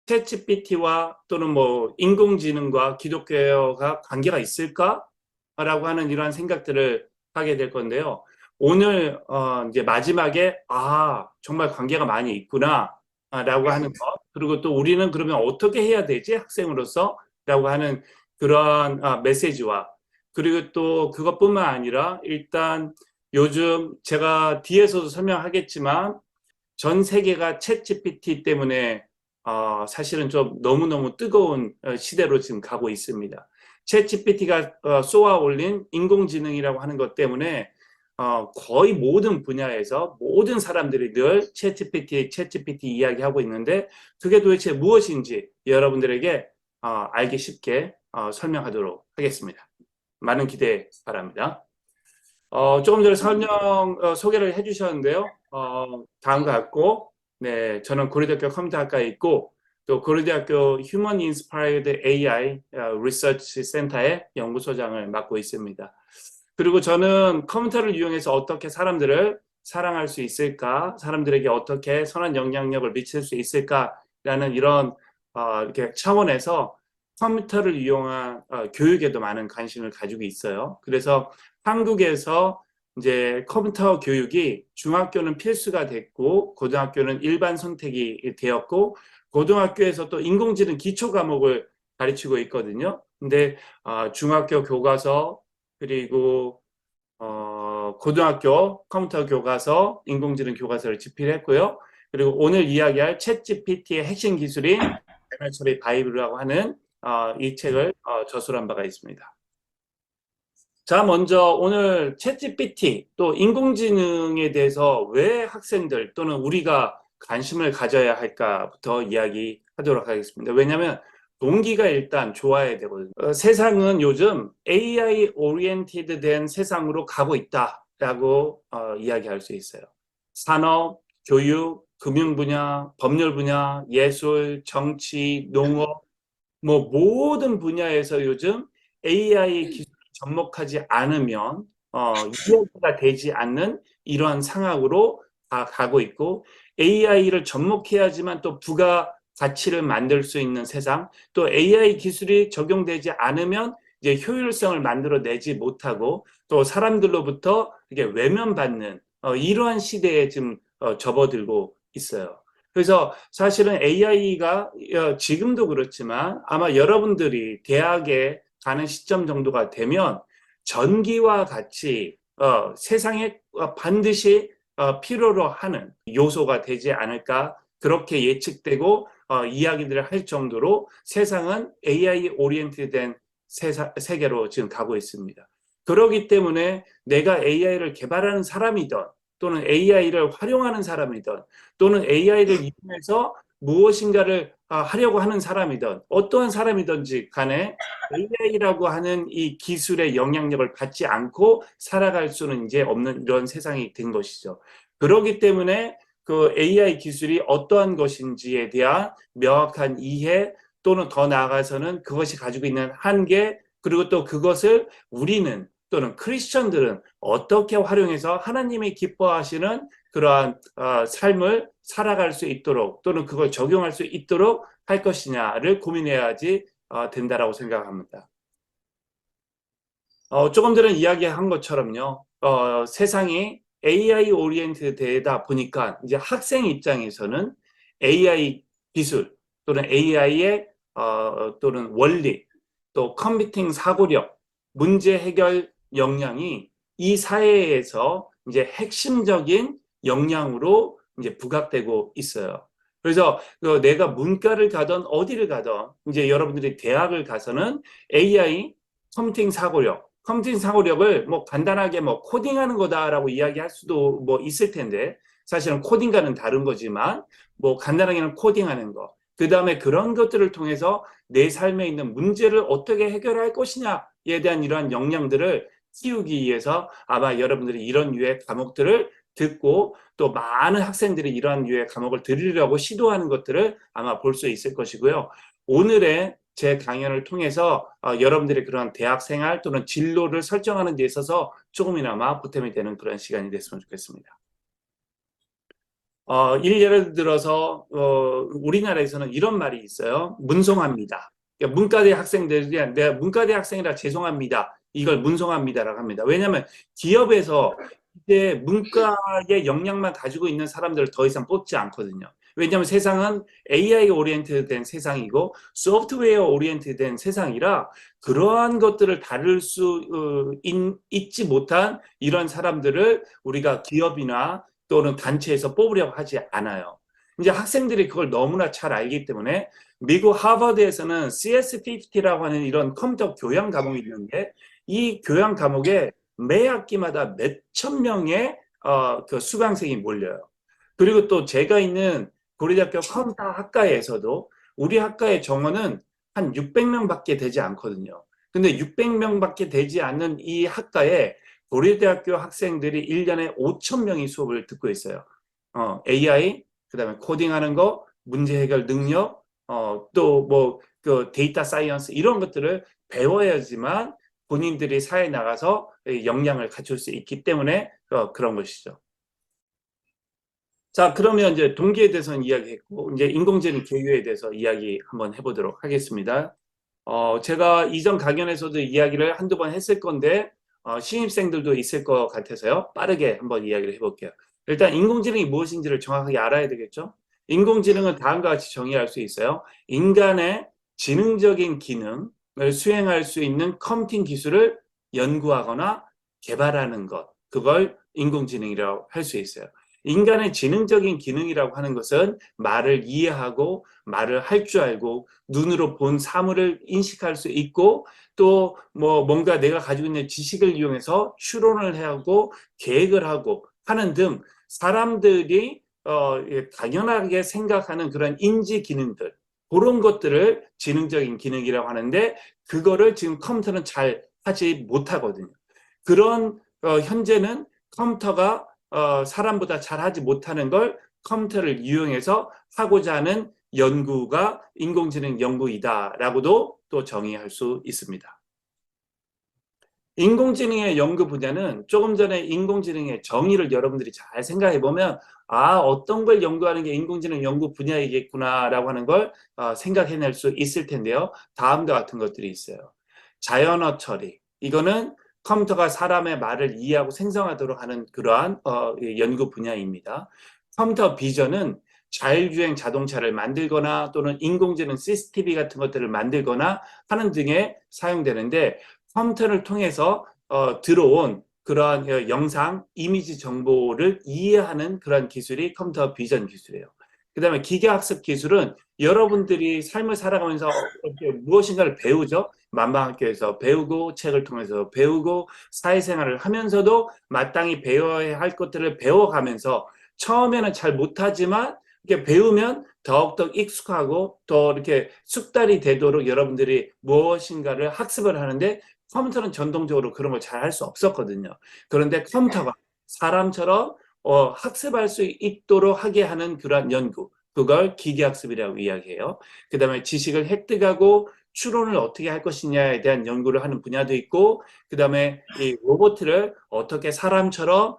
챗GPT와 또는 뭐 인공지능과 기독교가 관계가 있을까? 라고 하는 이러한 생각들을 하게 될 건데요. 오늘 이제 마지막에 정말 관계가 많이 있구나 라고 하는 것, 그리고 또 우리는 그러면 어떻게 해야 되지 학생으로서 라고 하는 그런 메시지와, 그리고 또 그것뿐만 아니라 일단 요즘 제가 뒤에서도 설명하겠지만 전 세계가 챗 GPT 때문에 사실은 좀 너무너무 뜨거운 시대로 지금 가고 있습니다. 챗 GPT가 쏘아 올린 인공지능이라고 하는 것 때문에 거의 모든 분야에서 모든 사람들이 늘 챗 GPT 이야기하고 있는데, 그게 도대체 무엇인지 여러분들에게 알기 쉽게 설명하도록 하겠습니다. 많은 기대 바랍니다. 조금 전에 소개를 해주셨는데요. 다음과 같고, 네, 저는 고려대학교 컴퓨터학과에 있고, 또 고려대학교 휴먼 인스파이어드 AI 리서치 센터의 연구소장을 맡고 있습니다. 그리고 저는 컴퓨터를 이용해서 어떻게 사람들을 사랑할 수 있을까, 사람들에게 어떻게 선한 영향력을 미칠 수 있을까라는 이런 이렇게 차원에서 컴퓨터를 이용한 교육에도 많은 관심을 가지고 있어요. 그래서 한국에서 이제 컴퓨터 교육이 중학교는 필수가 됐고, 고등학교는 일반 선택이 되었고, 고등학교에서 또 인공지능 기초 과목을 가르치고 있거든요. 근데 중학교 교과서, 그리고 고등학교 컴퓨터 교과서, 인공지능 교과서를 집필했고요. 그리고 오늘 이야기할 챗 GPT의 핵심 기술인 자멸 처리 바이블이라고 하는 이 책을 저술한 바가 있습니다. 자, 먼저 오늘 챗GPT 또 인공지능에 대해서 왜 학생들 또는 우리가 관심을 가져야 할까부터 이야기하도록 하겠습니다. 왜냐하면 동기가 일단 좋아야 되거든요. 세상은 요즘 AI 오리엔티드 된 세상으로 가고 있다라고 이야기할 수 있어요. 산업, 교육, 금융 분야, 법률 분야, 예술, 정치, 농업, 뭐 모든 분야에서 요즘 AI 기술을 접목하지 않으면 이해가 되지 않는 이러한 상황으로 다 가고 있고, AI를 접목해야지만 또 부가 가치를 만들 수 있는 세상, 또 AI 기술이 적용되지 않으면 이제 효율성을 만들어내지 못하고 또 사람들로부터 이게 외면받는 이러한 시대에 지금 접어들고 있어요. 그래서 사실은 AI가 지금도 그렇지만 아마 여러분들이 대학에 가는 시점 정도가 되면 전기와 같이 세상에 반드시 필요로 하는 요소가 되지 않을까, 그렇게 예측되고 이야기들을 할 정도로 세상은 AI 오리엔티된 세계로 지금 가고 있습니다. 그렇기 때문에 내가 AI를 개발하는 사람이든 또는 AI를 활용하는 사람이든 또는 AI를 이용해서 무엇인가를 하려고 하는 사람이든 어떠한 사람이든지 간에 AI라고 하는 이 기술의 영향력을 받지 않고 살아갈 수는 이제 없는 이런 세상이 된 것이죠. 그렇기 때문에 그 AI 기술이 어떠한 것인지에 대한 명확한 이해, 또는 더 나아가서는 그것이 가지고 있는 한계, 그리고 또 그것을 우리는 또는 크리스천들은 어떻게 활용해서 하나님이 기뻐하시는 그러한 삶을 살아갈 수 있도록 또는 그걸 적용할 수 있도록 할 것이냐를 고민해야지 된다라고 생각합니다. 조금 전에 이야기한 것처럼요, 세상이 AI 오리엔트 되다 보니까 이제 학생 입장에서는 AI 기술 또는 AI의 또는 원리, 또 컴퓨팅 사고력, 문제 해결 역량이 이 사회에서 이제 핵심적인 역량으로 이제 부각되고 있어요. 그래서 내가 문과를 가든 어디를 가든 이제 여러분들이 대학을 가서는 AI 컴퓨팅 사고력을 뭐 간단하게 뭐 코딩하는 거다라고 이야기할 수도 뭐 있을 텐데, 사실은 코딩과는 다른 거지만 뭐 간단하게는 코딩하는 거, 그 다음에 그런 것들을 통해서 내 삶에 있는 문제를 어떻게 해결할 것이냐에 대한 이러한 역량들을 키우기 위해서 아마 여러분들이 이런 유의 과목들을 듣고 또 많은 학생들이 이러한 유의 과목을 들으려고 시도하는 것들을 아마 볼 수 있을 것이고요. 오늘의 제 강연을 통해서 여러분들의 그런 대학 생활 또는 진로를 설정하는 데 있어서 조금이나마 보탬이 되는 그런 시간이 됐으면 좋겠습니다. 예를 들어서 우리나라에서는 이런 말이 있어요. 문송합니다. 그러니까 문과대 학생들이 내가 문과대 학생이라 죄송합니다. 이걸 문송합니다라고 합니다. 왜냐하면 기업에서 이제 문과의 역량만 가지고 있는 사람들을 더 이상 뽑지 않거든요. 왜냐하면 세상은 AI 오리엔티드 된 세상이고 소프트웨어 오리엔티드 된 세상이라 그러한 것들을 다룰 수 있지 못한 이런 사람들을 우리가 기업이나 또는 단체에서 뽑으려고 하지 않아요. 이제 학생들이 그걸 너무나 잘 알기 때문에 미국 하버드에서는 CS50라고 하는 이런 컴퓨터 교양 과목이 있는데 이 교양 과목에 매 학기마다 몇천 명의 그 수강생이 몰려요. 그리고 또 제가 있는 고려대학교 컴퓨터 학과에서도 우리 학과의 정원은 한 600명밖에 되지 않거든요. 근데 600명밖에 되지 않는 이 학과에 고려대학교 학생들이 1년에 5천 명이 수업을 듣고 있어요. AI, 그다음에 코딩하는 거, 문제 해결 능력, 또 뭐 그 데이터 사이언스 이런 것들을 배워야지만 본인들이 사회에 나가서 역량을 갖출 수 있기 때문에 그런 것이죠. 자, 그러면 이제 동기에 대해서는 이야기했고, 이제 인공지능 교육에 대해서 이야기 한번 해보도록 하겠습니다. 제가 이전 강연에서도 이야기를 한두 번 했을 건데, 신입생들도 있을 것 같아서요. 빠르게 한번 이야기를 해볼게요. 일단 인공지능이 무엇인지를 정확하게 알아야 되겠죠? 인공지능은 다음과 같이 정의할 수 있어요. 인간의 지능적인 기능을 수행할 수 있는 컴퓨팅 기술을 연구하거나 개발하는 것. 그걸 인공지능이라고 할 수 있어요. 인간의 지능적인 기능이라고 하는 것은 말을 이해하고 말을 할 줄 알고 눈으로 본 사물을 인식할 수 있고 또 뭐 뭔가 내가 가지고 있는 지식을 이용해서 추론을 하고 계획을 하고 하는 등 사람들이 당연하게 생각하는 그런 인지 기능들 그런 것들을 지능적인 기능이라고 하는데 그거를 지금 컴퓨터는 잘 하지 못하거든요. 그런 현재는 컴퓨터가 사람보다 잘하지 못하는 걸 컴퓨터를 이용해서 하고자 하는 연구가 인공지능 연구이다라고도 또 정의할 수 있습니다. 인공지능의 연구 분야는 조금 전에 인공지능의 정의를 여러분들이 잘 생각해 보면 어떤 걸 연구하는 게 인공지능 연구 분야이겠구나라고 하는 걸 생각해낼 수 있을 텐데요. 다음과 같은 것들이 있어요. 자연어 처리. 이거는 컴퓨터가 사람의 말을 이해하고 생성하도록 하는 그러한 연구 분야입니다. 컴퓨터 비전은 자율주행 자동차를 만들거나 또는 인공지능 CCTV 같은 것들을 만들거나 하는 등에 사용되는데 컴퓨터를 통해서 들어온 그러한 영상, 이미지 정보를 이해하는 그런 기술이 컴퓨터 비전 기술이에요. 그 다음에 기계학습 기술은 여러분들이 삶을 살아가면서 무엇인가를 배우죠. 만방학교에서 배우고 책을 통해서 배우고 사회생활을 하면서도 마땅히 배워야 할 것들을 배워가면서 처음에는 잘 못하지만 이렇게 배우면 더욱더 익숙하고 더 이렇게 숙달이 되도록 여러분들이 무엇인가를 학습을 하는데 컴퓨터는 전통적으로 그런 걸 잘 할 수 없었거든요. 그런데 컴퓨터가 사람처럼 학습할 수 있도록 하게 하는 그러한 연구, 그걸 기계학습이라고 이야기해요. 그 다음에 지식을 획득하고 추론을 어떻게 할 것이냐에 대한 연구를 하는 분야도 있고, 그 다음에 이 로봇을 어떻게 사람처럼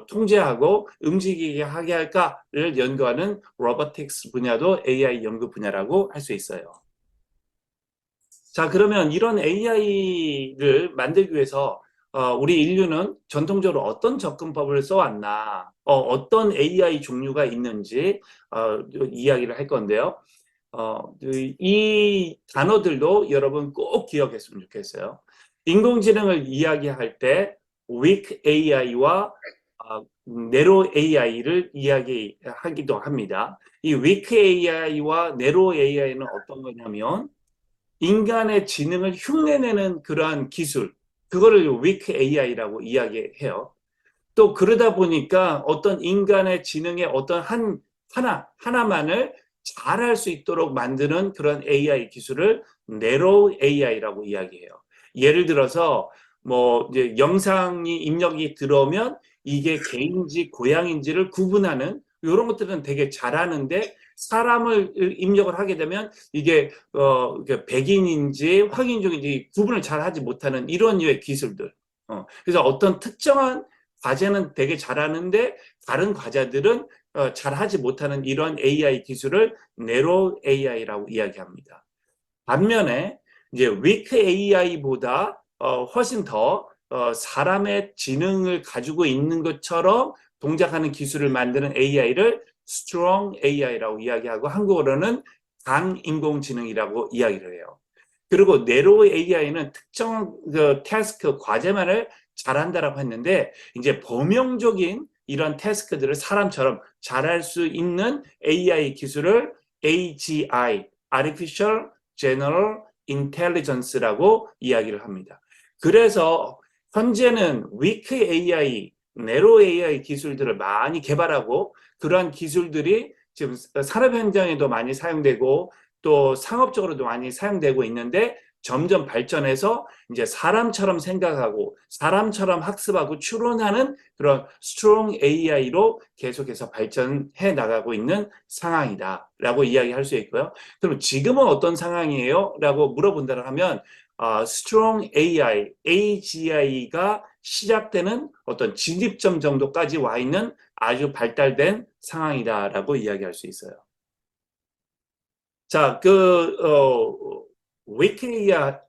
통제하고 움직이게 하게 할까를 연구하는 로보틱스 분야도 AI 연구 분야라고 할 수 있어요. 자, 그러면 이런 AI를 만들기 위해서 우리 인류는 전통적으로 어떤 접근법을 써왔나, 어떤 AI 종류가 있는지 이야기를 할 건데요. 이 단어들도 여러분 꼭 기억했으면 좋겠어요. 인공지능을 이야기할 때 weak AI와 narrow AI를 이야기하기도 합니다. 이 weak AI와 narrow AI는 어떤 거냐면 인간의 지능을 흉내내는 그러한 기술, 그거를 weak AI라고 이야기해요. 또 그러다 보니까 어떤 인간의 지능의 어떤 하나만을 잘할 수 있도록 만드는 그런 AI 기술을 narrow AI라고 이야기해요. 예를 들어서 뭐 이제 영상이 입력이 들어오면 이게 개인지 고양인지를 구분하는 이런 것들은 되게 잘하는데 사람을 입력을 하게 되면 이게 백인인지 황인종인지 구분을 잘 하지 못하는 이런 류의 기술들. 그래서 어떤 특정한 과제는 되게 잘하는데 다른 과제들은 잘하지 못하는 이런 AI 기술을 Narrow AI라고 이야기합니다. 반면에 이제 Weak AI보다 훨씬 더 사람의 지능을 가지고 있는 것처럼 동작하는 기술을 만드는 AI를 Strong AI라고 이야기하고 한국어로는 강인공지능이라고 이야기를 해요. 그리고 네로 AI는 특정 그 태스크 과제만을 잘한다라고 했는데 이제 범용적인 이런 태스크들을 사람처럼 잘할 수 있는 AI 기술을 AGI, Artificial General Intelligence라고 이야기를 합니다. 그래서 현재는 Weak AI, Narrow AI 기술들을 많이 개발하고 그러한 기술들이 지금 산업 현장에도 많이 사용되고 또 상업적으로도 많이 사용되고 있는데 점점 발전해서 이제 사람처럼 생각하고 사람처럼 학습하고 추론하는 그런 스트롱 AI로 계속해서 발전해 나가고 있는 상황이다라고 이야기할 수 있고요. 그럼 지금은 어떤 상황이에요? 라고 물어본다고 하면 스트롱 AI, AGI가 시작되는 어떤 진입점 정도까지 와 있는 아주 발달된 상황이다라고 이야기할 수 있어요. 자, weak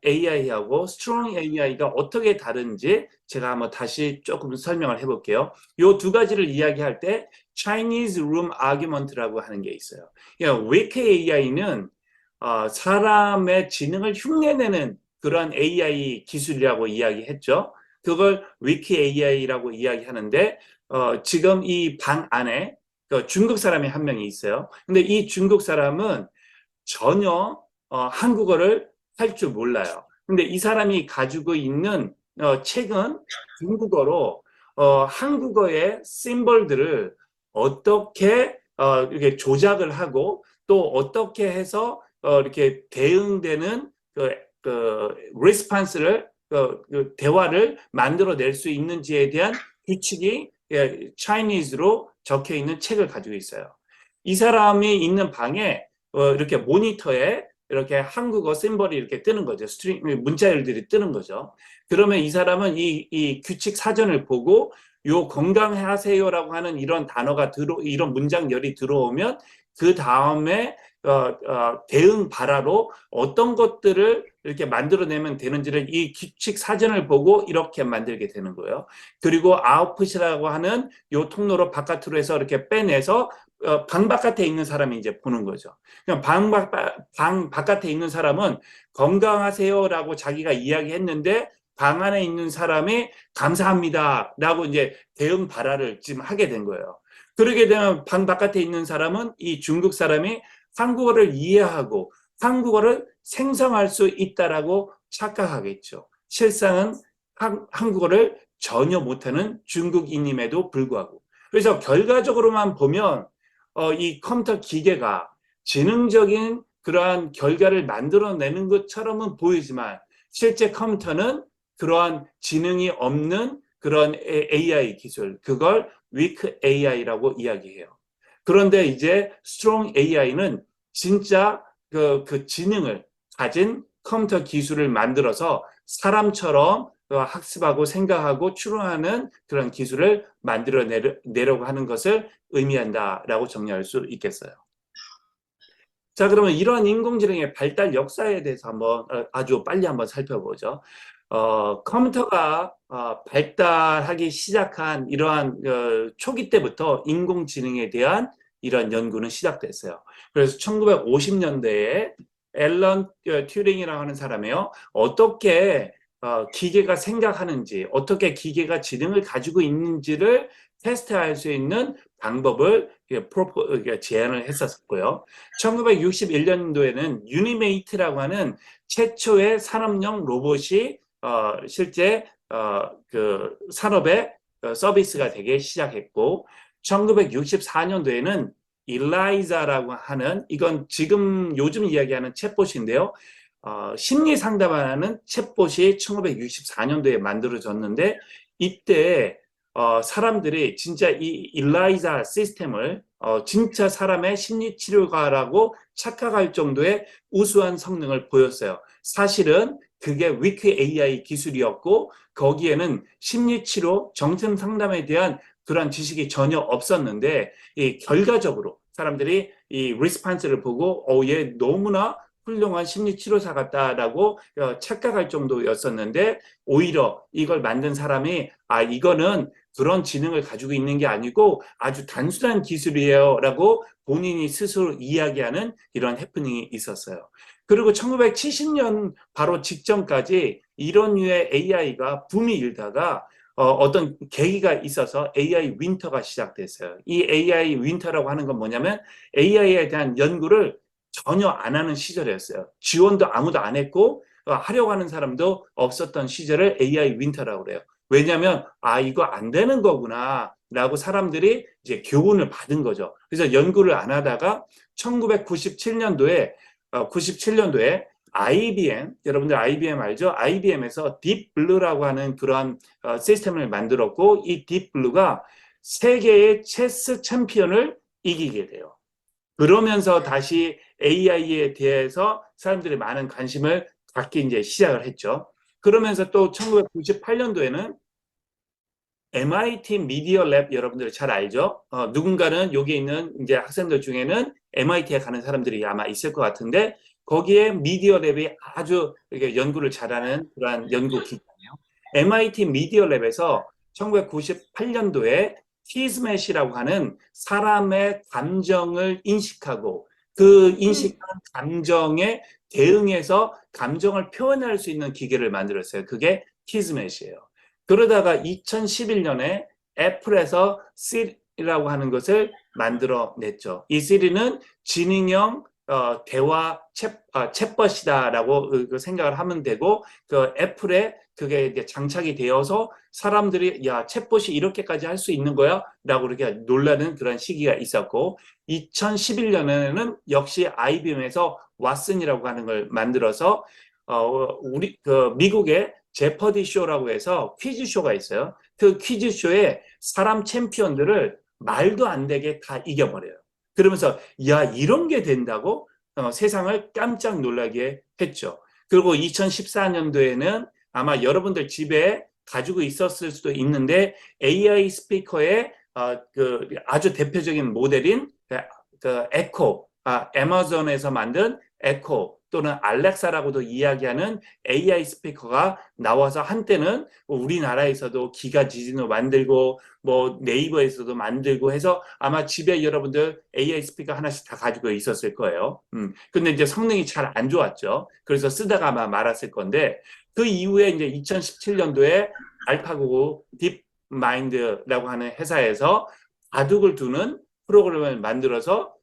AI하고 strong AI가 어떻게 다른지 제가 한번 다시 조금 설명을 해볼게요. 이 두 가지를 이야기할 때 Chinese Room Argument라고 하는 게 있어요. weak AI는 사람의 지능을 흉내내는 그런 AI 기술이라고 이야기했죠. 그걸 weak AI라고 이야기하는데 지금 이 방 안에 중국 사람이 한 명이 있어요. 근데 이 중국 사람은 전혀 한국어를 할 줄 몰라요. 근데 이 사람이 가지고 있는 책은 중국어로 한국어의 심벌들을 어떻게 이렇게 조작을 하고 또 어떻게 해서 이렇게 대응되는 리스판스를 대화를 만들어낼 수 있는지에 대한 규칙이 차이니즈로 적혀 있는 책을 가지고 있어요. 이 사람이 있는 방에 이렇게 모니터에 이렇게 한국어 심벌이 이렇게 뜨는 거죠. 문자열들이 뜨는 거죠. 그러면 이 사람은 이 규칙 사전을 보고 요 건강하세요라고 하는 이런 단어가 이런 문장열이 들어오면 그 다음에 대응 발화로 어떤 것들을 이렇게 만들어내면 되는지를 이 규칙 사전을 보고 이렇게 만들게 되는 거예요. 그리고 아웃풋이라고 하는 요 통로로 바깥으로 해서 이렇게 빼내서 방 바깥에 있는 사람이 이제 보는 거죠. 그냥 방 바깥에 있는 사람은 건강하세요라고 자기가 이야기했는데 방 안에 있는 사람이 감사합니다라고 이제 대응 발화를 지금 하게 된 거예요. 그러게 되면 방 바깥에 있는 사람은 이 중국 사람이 한국어를 이해하고 한국어를 생성할 수 있다라고 착각하겠죠. 실상은 한국어를 전혀 못하는 중국인임에도 불구하고. 그래서 결과적으로만 보면 이 컴퓨터 기계가 지능적인 그러한 결과를 만들어내는 것처럼은 보이지만 실제 컴퓨터는 그러한 지능이 없는 그런 AI 기술, 그걸 weak AI라고 이야기해요. 그런데 이제 strong AI는 진짜 그 지능을 가진 컴퓨터 기술을 만들어서 사람처럼 학습하고 생각하고 추론하는 그런 기술을 만들어내려고 하는 것을 의미한다라고 정리할 수 있겠어요. 자, 그러면 이러한 인공지능의 발달 역사에 대해서 한번 아주 빨리 한번 살펴보죠. 컴퓨터가 발달하기 시작한 이러한 초기 때부터 인공지능에 대한 이런 연구는 시작됐어요. 그래서 1950년대에 앨런 튜링이라고 하는 사람이요. 어떻게 기계가 생각하는지, 어떻게 기계가 지능을 가지고 있는지를 테스트할 수 있는 방법을 제안을 했었고요. 1961년도에는 유니메이트라고 하는 최초의 산업용 로봇이 실제 그 산업의 서비스가 되기 시작했고 1964년도에는 일라이자라고 하는 이건 지금 요즘 이야기하는 챗봇인데요. 심리 상담하는 챗봇이 1964년도에 만들어졌는데 이때 사람들이 진짜 이 일라이자 시스템을 진짜 사람의 심리치료가라고 착각할 정도의 우수한 성능을 보였어요. 사실은 그게 위크 AI 기술이었고 거기에는 심리치료, 정신 상담에 대한 그런 지식이 전혀 없었는데 이 결과적으로 사람들이 이 리스판스를 보고 얘 너무나 훌륭한 심리치료사 같다라고 착각할 정도였었는데 오히려 이걸 만든 사람이 이거는 그런 지능을 가지고 있는 게 아니고 아주 단순한 기술이에요라고 본인이 스스로 이야기하는 이런 해프닝이 있었어요. 그리고 1970년 바로 직전까지 이런 류의 AI가 붐이 일다가 어떤 계기가 있어서 AI 윈터가 시작됐어요. 이 AI 윈터라고 하는 건 뭐냐면 AI에 대한 연구를 전혀 안 하는 시절이었어요. 지원도 아무도 안 했고 하려고 하는 사람도 없었던 시절을 AI 윈터라고 그래요. 왜냐하면 이거 안 되는 거구나 라고 사람들이 이제 교훈을 받은 거죠. 그래서 연구를 안 하다가 1997년도에 97년도에 IBM, 여러분들 IBM 알죠? IBM에서 딥블루라고 하는 그런 시스템을 만들었고 이 딥블루가 세계의 체스 챔피언을 이기게 돼요. 그러면서 다시 AI에 대해서 사람들이 많은 관심을 갖기 이제 시작을 했죠. 그러면서 또 1998년도에는 MIT 미디어 랩 여러분들 잘 알죠? 누군가는 여기 있는 이제 학생들 중에는 MIT에 가는 사람들이 아마 있을 것 같은데 거기에 미디어 랩이 아주 이렇게 연구를 잘하는 그런 연구 기관이에요. MIT 미디어 랩에서 1998년도에 키즈맷이라고 하는 사람의 감정을 인식하고 그 인식한 감정에 대응해서 감정을 표현할 수 있는 기계를 만들었어요. 그게 키즈맷이에요. 그러다가 2011년에 애플에서 시리라고 하는 것을 만들어냈죠. 이 시리는 지능형 대화 챗봇이다라고 생각을 하면 되고 그 애플에 그게 이제 장착이 되어서 사람들이 야 챗봇이 이렇게까지 할 수 있는 거야? 라고 이렇게 놀라는 그런 시기가 있었고 2011년에는 역시 IBM에서 왓슨이라고 하는 걸 만들어서 우리 그 미국의 제퍼디 쇼라고 해서 퀴즈 쇼가 있어요. 그 퀴즈 쇼에 사람 챔피언들을 말도 안 되게 다 이겨버려요. 그러면서 야 이런 게 된다고 세상을 깜짝 놀라게 했죠. 그리고 2014년도에는 아마 여러분들 집에 가지고 있었을 수도 있는데 AI 스피커의 그 아주 대표적인 모델인 그 에코, 애마존에서 만든 에코 또는 알렉사라고도 이야기하는 AI 스피커가 나와서 한때는 우리나라에서도 기가 지진으로 만들고 뭐 네이버에서도 만들고 해서 아마 집에 여러분들 AI 스피커 하나씩 다 가지고 있었을 거예요. 근데 이제 성능이 잘 안 좋았죠. 그래서 쓰다가 아마 말았을 건데 그 이후에 이제 2017년도에 알파고 딥마인드라고 하는 회사에서 바둑을 두는 프로그램을 만들어서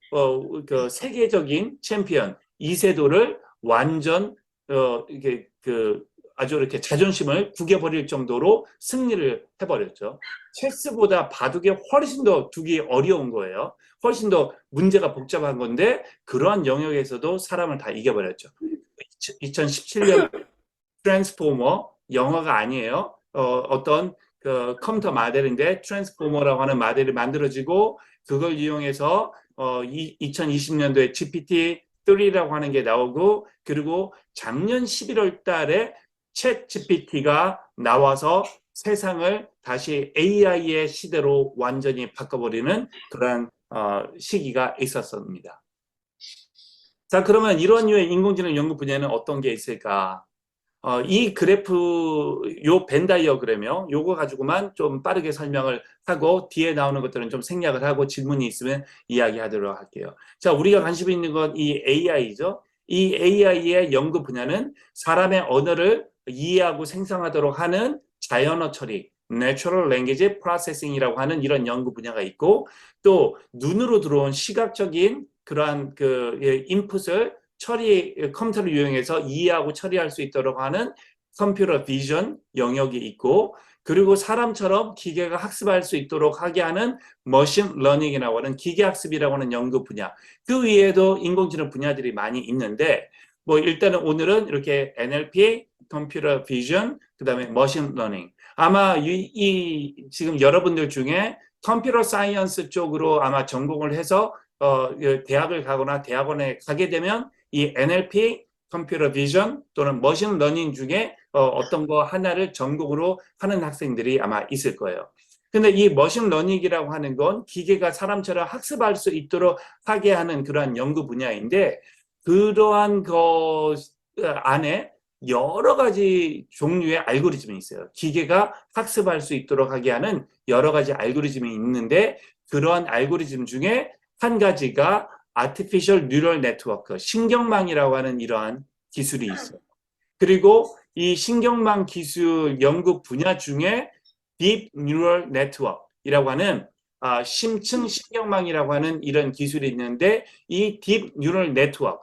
그 세계적인 챔피언 이세돌을 완전 이게 그 아주 이렇게 자존심을 구겨버릴 정도로 승리를 해버렸죠. 체스보다 바둑이 훨씬 더 두기 어려운 거예요. 훨씬 더 문제가 복잡한 건데 그러한 영역에서도 사람을 다 이겨버렸죠. 2017년 트랜스포머 영화가 아니에요. 어떤 그 컴퓨터 모델인데 트랜스포머라고 하는 모델이 만들어지고 그걸 이용해서 2020년도에 GPT-3라고 하는 게 나오고 그리고 작년 11월 달에 챗 GPT가 나와서 세상을 다시 AI의 시대로 완전히 바꿔버리는 그런 시기가 있었습니다. 자, 그러면 이런 류의 인공지능 연구 분야는 어떤 게 있을까? 이 그래프, 요 벤 다이어그램이요. 요거 가지고만 좀 빠르게 설명을 하고 뒤에 나오는 것들은 좀 생략을 하고 질문이 있으면 이야기하도록 할게요. 자, 우리가 관심 있는 건 이 AI죠. 이 AI의 연구 분야는 사람의 언어를 이해하고 생성하도록 하는 자연어 처리, Natural Language Processing이라고 하는 이런 연구 분야가 있고 또 눈으로 들어온 시각적인 그러한 그 인풋을 컴퓨터를 이용해서 이해하고 처리할 수 있도록 하는 컴퓨터 비전 영역이 있고 그리고 사람처럼 기계가 학습할 수 있도록 하게 하는 머신 러닝이라고 하는 기계학습이라고 하는 연구 분야 그 위에도 인공지능 분야들이 많이 있는데 뭐 일단은 오늘은 이렇게 NLP, 컴퓨터 비전, 그 다음에 머신 러닝 아마 지금 여러분들 중에 컴퓨터 사이언스 쪽으로 아마 전공을 해서 대학을 가거나 대학원에 가게 되면 이 NLP, 컴퓨터 비전 또는 머신 러닝 중에 어떤 거 하나를 전공으로 하는 학생들이 아마 있을 거예요. 근데 이 머신러닝이라고 하는 건 기계가 사람처럼 학습할 수 있도록 하게 하는 그러한 연구 분야인데, 그러한 것 안에 여러 가지 종류의 알고리즘이 있어요. 기계가 학습할 수 있도록 하게 하는 여러 가지 알고리즘이 있는데, 그러한 알고리즘 중에 한 가지가 Artificial Neural Network, 신경망이라고 하는 이러한 기술이 있어요. 그리고 이 신경망 기술 연구 분야 중에 Deep Neural Network이라고 하는 심층 신경망이라고 하는 이런 기술이 있는데, 이 Deep Neural Network,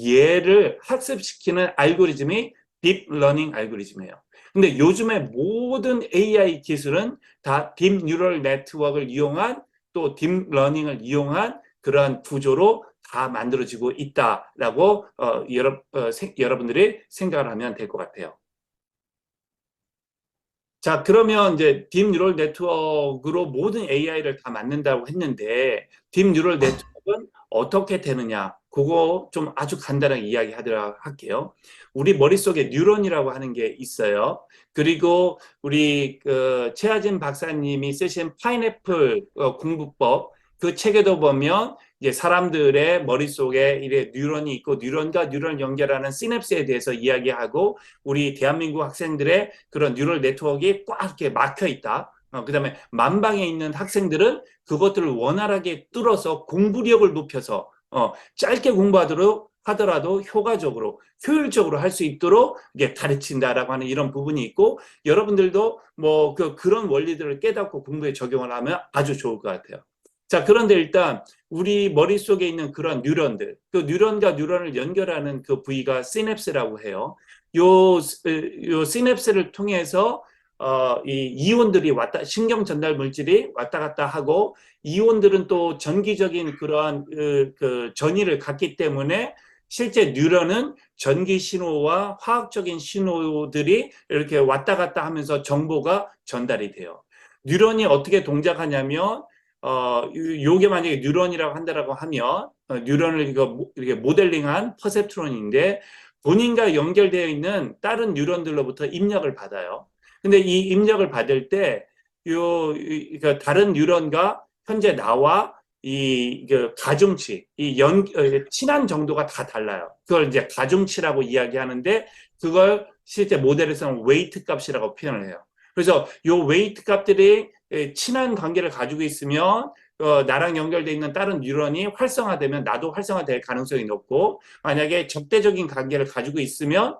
얘를 학습시키는 알고리즘이 Deep Learning 알고리즘이에요. 근데 요즘에 모든 AI 기술은 다 Deep Neural Network을 이용한, 또 Deep Learning을 이용한 그러한 구조로 다 만들어지고 있다라고 여러분들이 생각을 하면 될 것 같아요. 자, 그러면 이제 딥 뉴럴 네트워크로 모든 AI를 다 만든다고 했는데, 딥 뉴럴 네트워크는 어떻게 되느냐? 그거 좀 아주 간단하게 이야기하도록 할게요. 우리 머릿속에 뉴런이라고 하는 게 있어요. 그리고 우리 최하진 박사님이 쓰신 파인애플 공부법, 그 책에도 보면 이제 사람들의 머릿속에 이래 뉴런이 있고, 뉴런과 뉴런 연결하는 시냅스에 대해서 이야기하고, 우리 대한민국 학생들의 그런 뉴럴 네트워크가 꽉 이렇게 막혀 있다. 그다음에 만방에 있는 학생들은 그것들을 원활하게 뚫어서 공부력을 높여서 짧게 공부하도록 하더라도 효과적으로, 효율적으로 할 수 있도록 이게 가르친다라고 하는 이런 부분이 있고, 여러분들도 뭐 그런 원리들을 깨닫고 공부에 적용을 하면 아주 좋을 것 같아요. 자, 그런데 일단 우리 머릿속에 있는 그런 뉴런들, 그 뉴런과 뉴런을 연결하는 그 부위가 시냅스라고 해요. 요 시냅스를 통해서 이 이온들이 신경 전달 물질이 왔다 갔다 하고, 이온들은 또 전기적인 그러한 그 전이를 갖기 때문에 실제 뉴런은 전기 신호와 화학적인 신호들이 이렇게 왔다 갔다 하면서 정보가 전달이 돼요. 뉴런이 어떻게 동작하냐면, 요게 만약에 뉴런이라고 한다라고 하면, 뉴런을 이렇게 모델링한 퍼셉트론인데, 본인과 연결되어 있는 다른 뉴런들로부터 입력을 받아요. 근데 이 입력을 받을 때, 그러니까 다른 뉴런과 현재 나와 가중치, 친한 정도가 다 달라요. 그걸 이제 가중치라고 이야기하는데, 그걸 실제 모델에서는 웨이트 값이라고 표현을 해요. 그래서 요 웨이트 값들이 친한 관계를 가지고 있으면 나랑 연결되어 있는 다른 뉴런이 활성화되면 나도 활성화될 가능성이 높고, 만약에 적대적인 관계를 가지고 있으면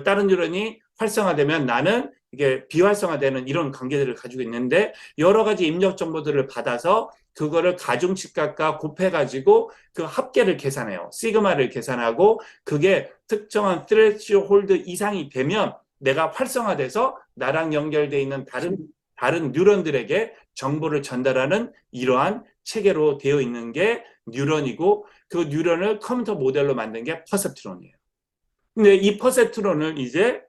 다른 뉴런이 활성화되면 나는 이게 비활성화되는 이런 관계들을 가지고 있는데, 여러 가지 입력 정보들을 받아서 그거를 가중치값과 곱해가지고 그 합계를 계산해요. 시그마를 계산하고, 그게 특정한 스레시홀드 이상이 되면 내가 활성화돼서 나랑 연결되어 있는 다른 뉴런들에게 정보를 전달하는 이러한 체계로 되어 있는 게 뉴런이고, 그 뉴런을 컴퓨터 모델로 만든 게 퍼셉트론이에요. 근데 이 퍼셉트론을 이제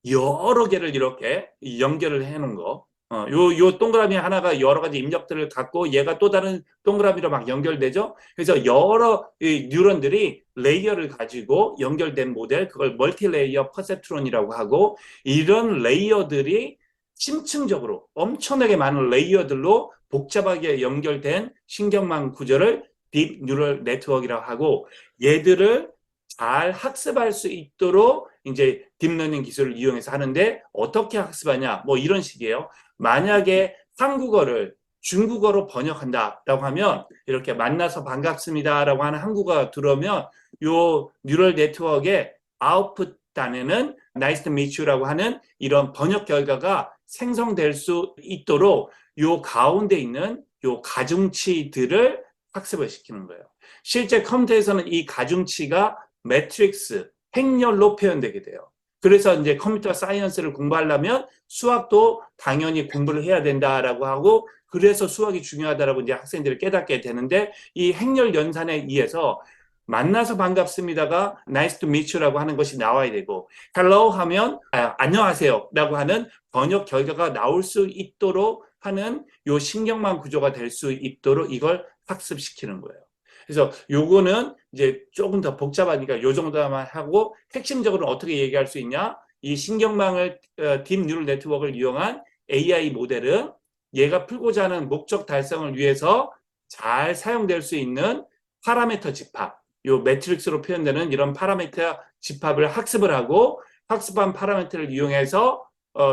여러 개를 이렇게 연결을 해 놓은 거. 요 동그라미 하나가 여러 가지 입력들을 갖고, 얘가 또 다른 동그라미로 막 연결되죠. 그래서 여러 이 뉴런들이 레이어를 가지고 연결된 모델, 그걸 멀티레이어 퍼셉트론이라고 하고, 이런 레이어들이 심층적으로 엄청나게 많은 레이어들로 복잡하게 연결된 신경망 구조를 딥 뉴럴 네트워크라고 하고, 얘들을 잘 학습할 수 있도록 이제 딥러닝 기술을 이용해서 하는데, 어떻게 학습하냐? 뭐 이런 식이에요. 만약에 한국어를 중국어로 번역한다라고 하면, 이렇게 만나서 반갑습니다라고 하는 한국어가 들어오면, 요 뉴럴 네트워크의 아웃풋 단에는 nice to meet you라고 하는 이런 번역 결과가 생성될 수 있도록 요 가운데 있는 요 가중치들을 학습을 시키는 거예요. 실제 컴퓨터에서는 이 가중치가 매트릭스, 행렬로 표현되게 돼요. 그래서 이제 컴퓨터 사이언스를 공부하려면 수학도 당연히 공부를 해야 된다라고 하고, 그래서 수학이 중요하다라고 이제 학생들이 깨닫게 되는데, 이 행렬 연산에 의해서 만나서 반갑습니다가 nice to meet you라고 하는 것이 나와야 되고, hello 하면 안녕하세요라고 하는 번역 결과가 나올 수 있도록 하는 요 신경망 구조가 될 수 있도록 이걸 학습시키는 거예요. 그래서 요거는 이제 조금 더 복잡하니까 요 정도만 하고, 핵심적으로 어떻게 얘기할 수 있냐? 이 신경망을 딥 뉴럴 네트워크를 이용한 AI 모델은 얘가 풀고자 하는 목적 달성을 위해서 잘 사용될 수 있는 파라미터 집합, 요 매트릭스로 표현되는 이런 파라미터 집합을 학습을 하고 학습한 파라미터를 이용해서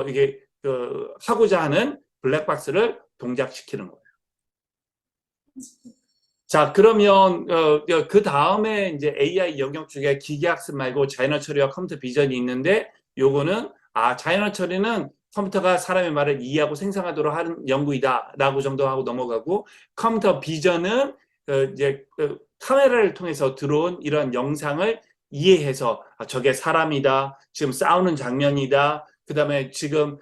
이게 하고자 하는 블랙박스를 동작시키는 거예요. 자, 그러면 그 다음에 이제 AI 영역 중에 기계학습 말고 자연어 처리와 컴퓨터 비전이 있는데 요거는 자연어 처리는 컴퓨터가 사람의 말을 이해하고 생성하도록 하는 연구이다라고 정도 하고 넘어가고 컴퓨터 비전은 이제 카메라를 통해서 들어온 이런 영상을 이해해서 저게 사람이다, 지금 싸우는 장면이다. 그다음에 지금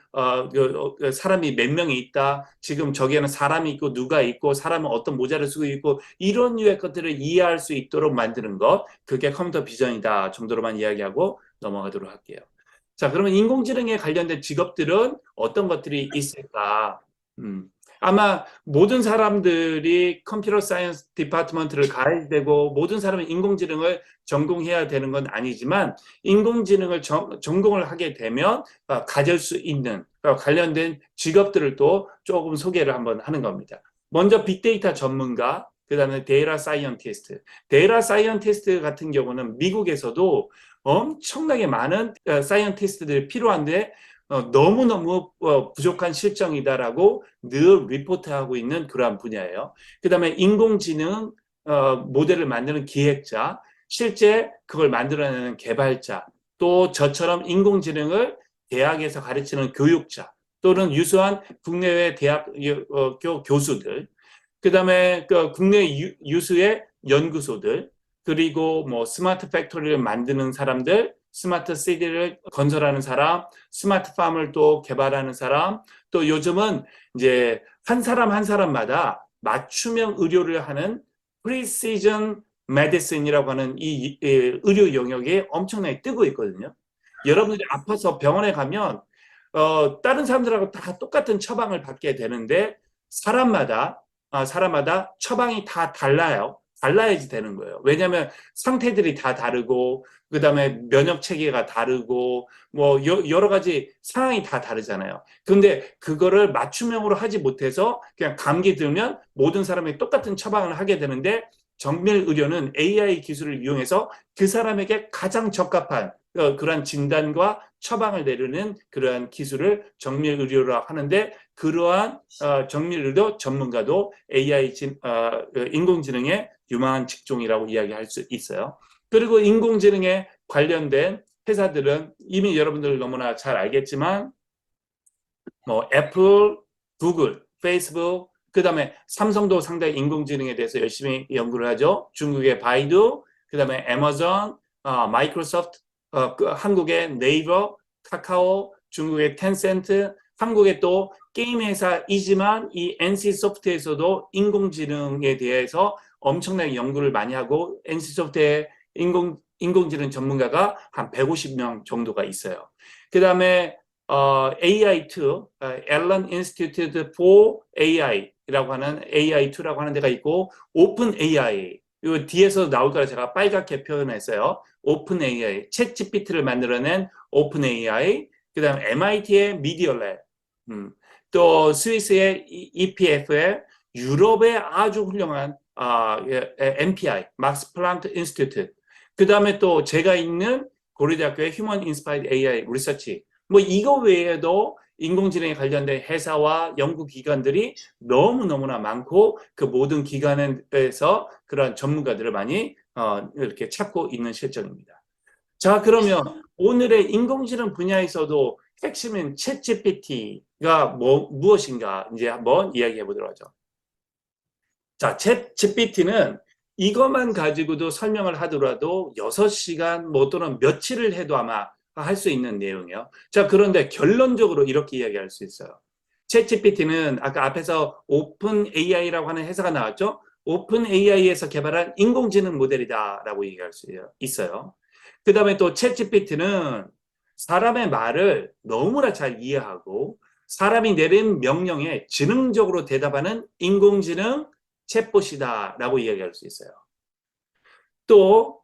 사람이 몇 명이 있다. 지금 저기에는 사람이 있고 누가 있고 사람은 어떤 모자를 쓰고 있고 이런 류의 것들을 이해할 수 있도록 만드는 것. 그게 컴퓨터 비전이다 정도로만 이야기하고 넘어가도록 할게요. 자, 그러면 인공지능에 관련된 직업들은 어떤 것들이 있을까? 아마 모든 사람들이 컴퓨터 사이언스 디파트먼트를 가야 되고 모든 사람은 인공지능을 전공해야 되는 건 아니지만 인공지능을 전공을 하게 되면 가질 수 있는 관련된 직업들을 또 조금 소개를 한번 하는 겁니다. 먼저 빅데이터 전문가, 그 다음에 데이터 사이언티스트. 데이터 사이언티스트 같은 경우는 미국에서도 엄청나게 많은 사이언티스트들이 필요한데 너무너무 부족한 실정이다라고 늘 리포트하고 있는 그러한 분야예요. 그 다음에 인공지능 모델을 만드는 기획자, 실제 그걸 만들어내는 개발자, 또 저처럼 인공지능을 대학에서 가르치는 교육자, 또는 유수한 국내외 대학 교수들, 그 다음에 국내 유수의 연구소들, 그리고 뭐 스마트 팩토리를 만드는 사람들, 스마트 시티를 건설하는 사람, 스마트 팜을 또 개발하는 사람, 또 요즘은 이제 한 사람 한 사람마다 맞춤형 의료를 하는 프리시전 메디슨이라고 하는 이 의료 영역이 엄청나게 뜨고 있거든요. 여러분들이 아파서 병원에 가면 다른 사람들하고 다 똑같은 처방을 받게 되는데 사람마다 처방이 다 달라요. 달라야지 되는 거예요. 왜냐하면 상태들이 다 다르고 그다음에 면역 체계가 다르고 뭐 여러 가지 상황이 다 다르잖아요. 그런데 그거를 맞춤형으로 하지 못해서 그냥 감기 들면 모든 사람이 똑같은 처방을 하게 되는데 정밀 의료는 AI 기술을 이용해서 그 사람에게 가장 적합한 그러한 진단과 처방을 내리는 그러한 기술을 정밀 의료라 하는데 그러한 정밀 의료 전문가도 AI 인공지능의 유망한 직종이라고 이야기할 수 있어요. 그리고 인공지능에 관련된 회사들은 이미 여러분들 너무나 잘 알겠지만 뭐 애플, 구글, 페이스북, 그다음에 삼성도 상당히 인공지능에 대해서 열심히 연구를 하죠. 중국의 바이두, 그다음에 애마존, 마이크로소프트, 한국의 네이버, 카카오, 중국의 텐센트, 한국의 또 게임 회사이지만 이 NC소프트에서도 인공지능에 대해서 엄청나게 연구를 많이 하고 NC소프트의 인공지능 전문가가 한 150명 정도가 있어요. 그다음에 AI2, Allen Institute for AI라고 하는 AI2라고 하는 데가 있고 오픈 AI, 이 뒤에서 나올 거라 제가 빨갛게 표현했어요. 오픈 AI, 챗 GPT를 만들어낸 오픈 AI, 그다음 MIT의 미디어 랩, 또 스위스의 EPF의 유럽의 아주 훌륭한 MPI, 막스 플랑크 인스티튜트, 그다음에 또 제가 있는 고려대학교의 휴먼 인스파이드 AI 리서치, 뭐 이거 외에도 인공지능에 관련된 회사와 연구기관들이 너무너무나 많고 그 모든 기관에서 그런 전문가들을 많이 이렇게 찾고 있는 실정입니다. 자, 그러면 오늘의 인공지능 분야에서도 핵심인 챗GPT가 무엇인가 이제 한번 이야기해 보도록 하죠. 자, 챗GPT는 이것만 가지고도 설명을 하더라도 6시간 뭐 또는 며칠을 해도 아마 할 수 있는 내용이에요. 자, 그런데 결론적으로 이렇게 이야기할 수 있어요. 챗GPT는 아까 앞에서 오픈 AI라고 하는 회사가 나왔죠. 오픈 AI에서 개발한 인공지능 모델이다라고 얘기할 수 있어요. 그 다음에 또 챗GPT는 사람의 말을 너무나 잘 이해하고 사람이 내린 명령에 지능적으로 대답하는 인공지능 챗봇이다라고 이야기할 수 있어요. 또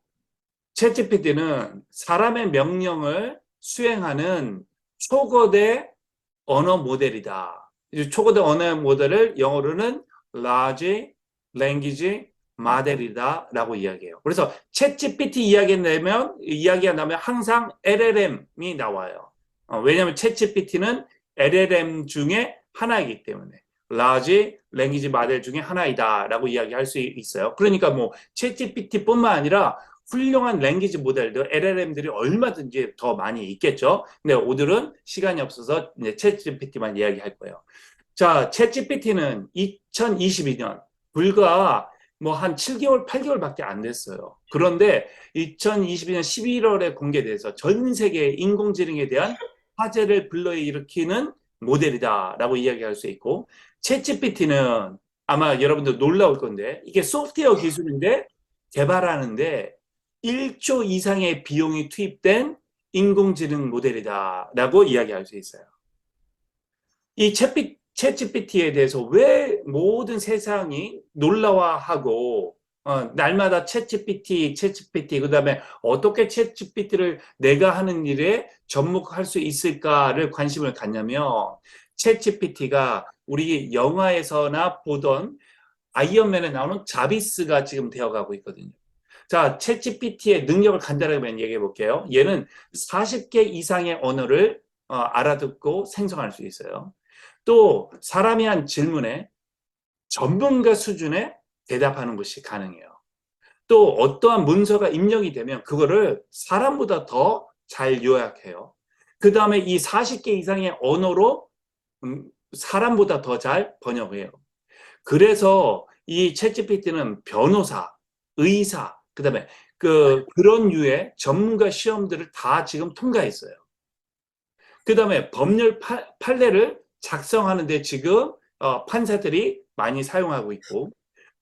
챗GPT는 사람의 명령을 수행하는 초거대 언어 모델이다. 초고등 언어 모델을 영어로는 large language model이다 라고 이야기해요. 그래서 챗GPT 이야기가 나면 항상 LLM이 나와요. 왜냐하면 챗GPT는 LLM 중에 하나이기 때문에 large language model 중에 하나이다 라고 이야기할 수 있어요. 그러니까 뭐 챗GPT뿐만 아니라 훌륭한 랭귀지 모델들, LLM들이 얼마든지 더 많이 있겠죠. 근데 오늘은 시간이 없어서 이제 챗GPT만 이야기할 거예요. 자, 챗GPT는 2022년 불과 뭐 한 7개월, 8개월밖에 안 됐어요. 그런데 2022년 11월에 공개돼서 전 세계 인공지능에 대한 화제를 불러일으키는 모델이다라고 이야기할 수 있고, 챗GPT는 아마 여러분들 놀라울 건데 이게 소프트웨어 기술인데 개발하는데 1조 이상의 비용이 투입된 인공지능 모델이다라고 이야기할 수 있어요. 이 챗GPT에 대해서 왜 모든 세상이 놀라워하고 날마다 챗GPT 그다음에 어떻게 챗GPT를 내가 하는 일에 접목할 수 있을까를 관심을 갖냐면 챗GPT가 우리 영화에서나 보던 아이언맨에 나오는 자비스가 지금 되어가고 있거든요. 자, 챗GPT의 능력을 간단하게 얘기해 볼게요. 얘는 40개 이상의 언어를 알아듣고 생성할 수 있어요. 또 사람이 한 질문에 전문가 수준의 대답하는 것이 가능해요. 또 어떠한 문서가 입력이 되면 그거를 사람보다 더 잘 요약해요. 그 다음에 이 40개 이상의 언어로 사람보다 더 잘 번역해요. 그래서 이 챗GPT는 변호사, 의사, 그다음에 그런 류의 전문가 시험들을 다 지금 통과했어요. 그다음에 법률 판례를 작성하는데 지금 판사들이 많이 사용하고 있고,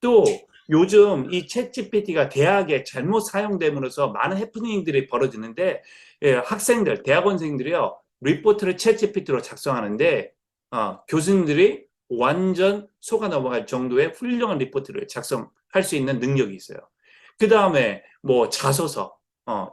또 요즘 이 챗GPT가 대학에 잘못 사용됨으로써 많은 해프닝들이 벌어지는데, 학생들, 대학원생들이요 리포트를 챗GPT로 작성하는데 교수님들이 완전 속아 넘어갈 정도의 훌륭한 리포트를 작성할 수 있는 능력이 있어요. 그 다음에 뭐 자소서,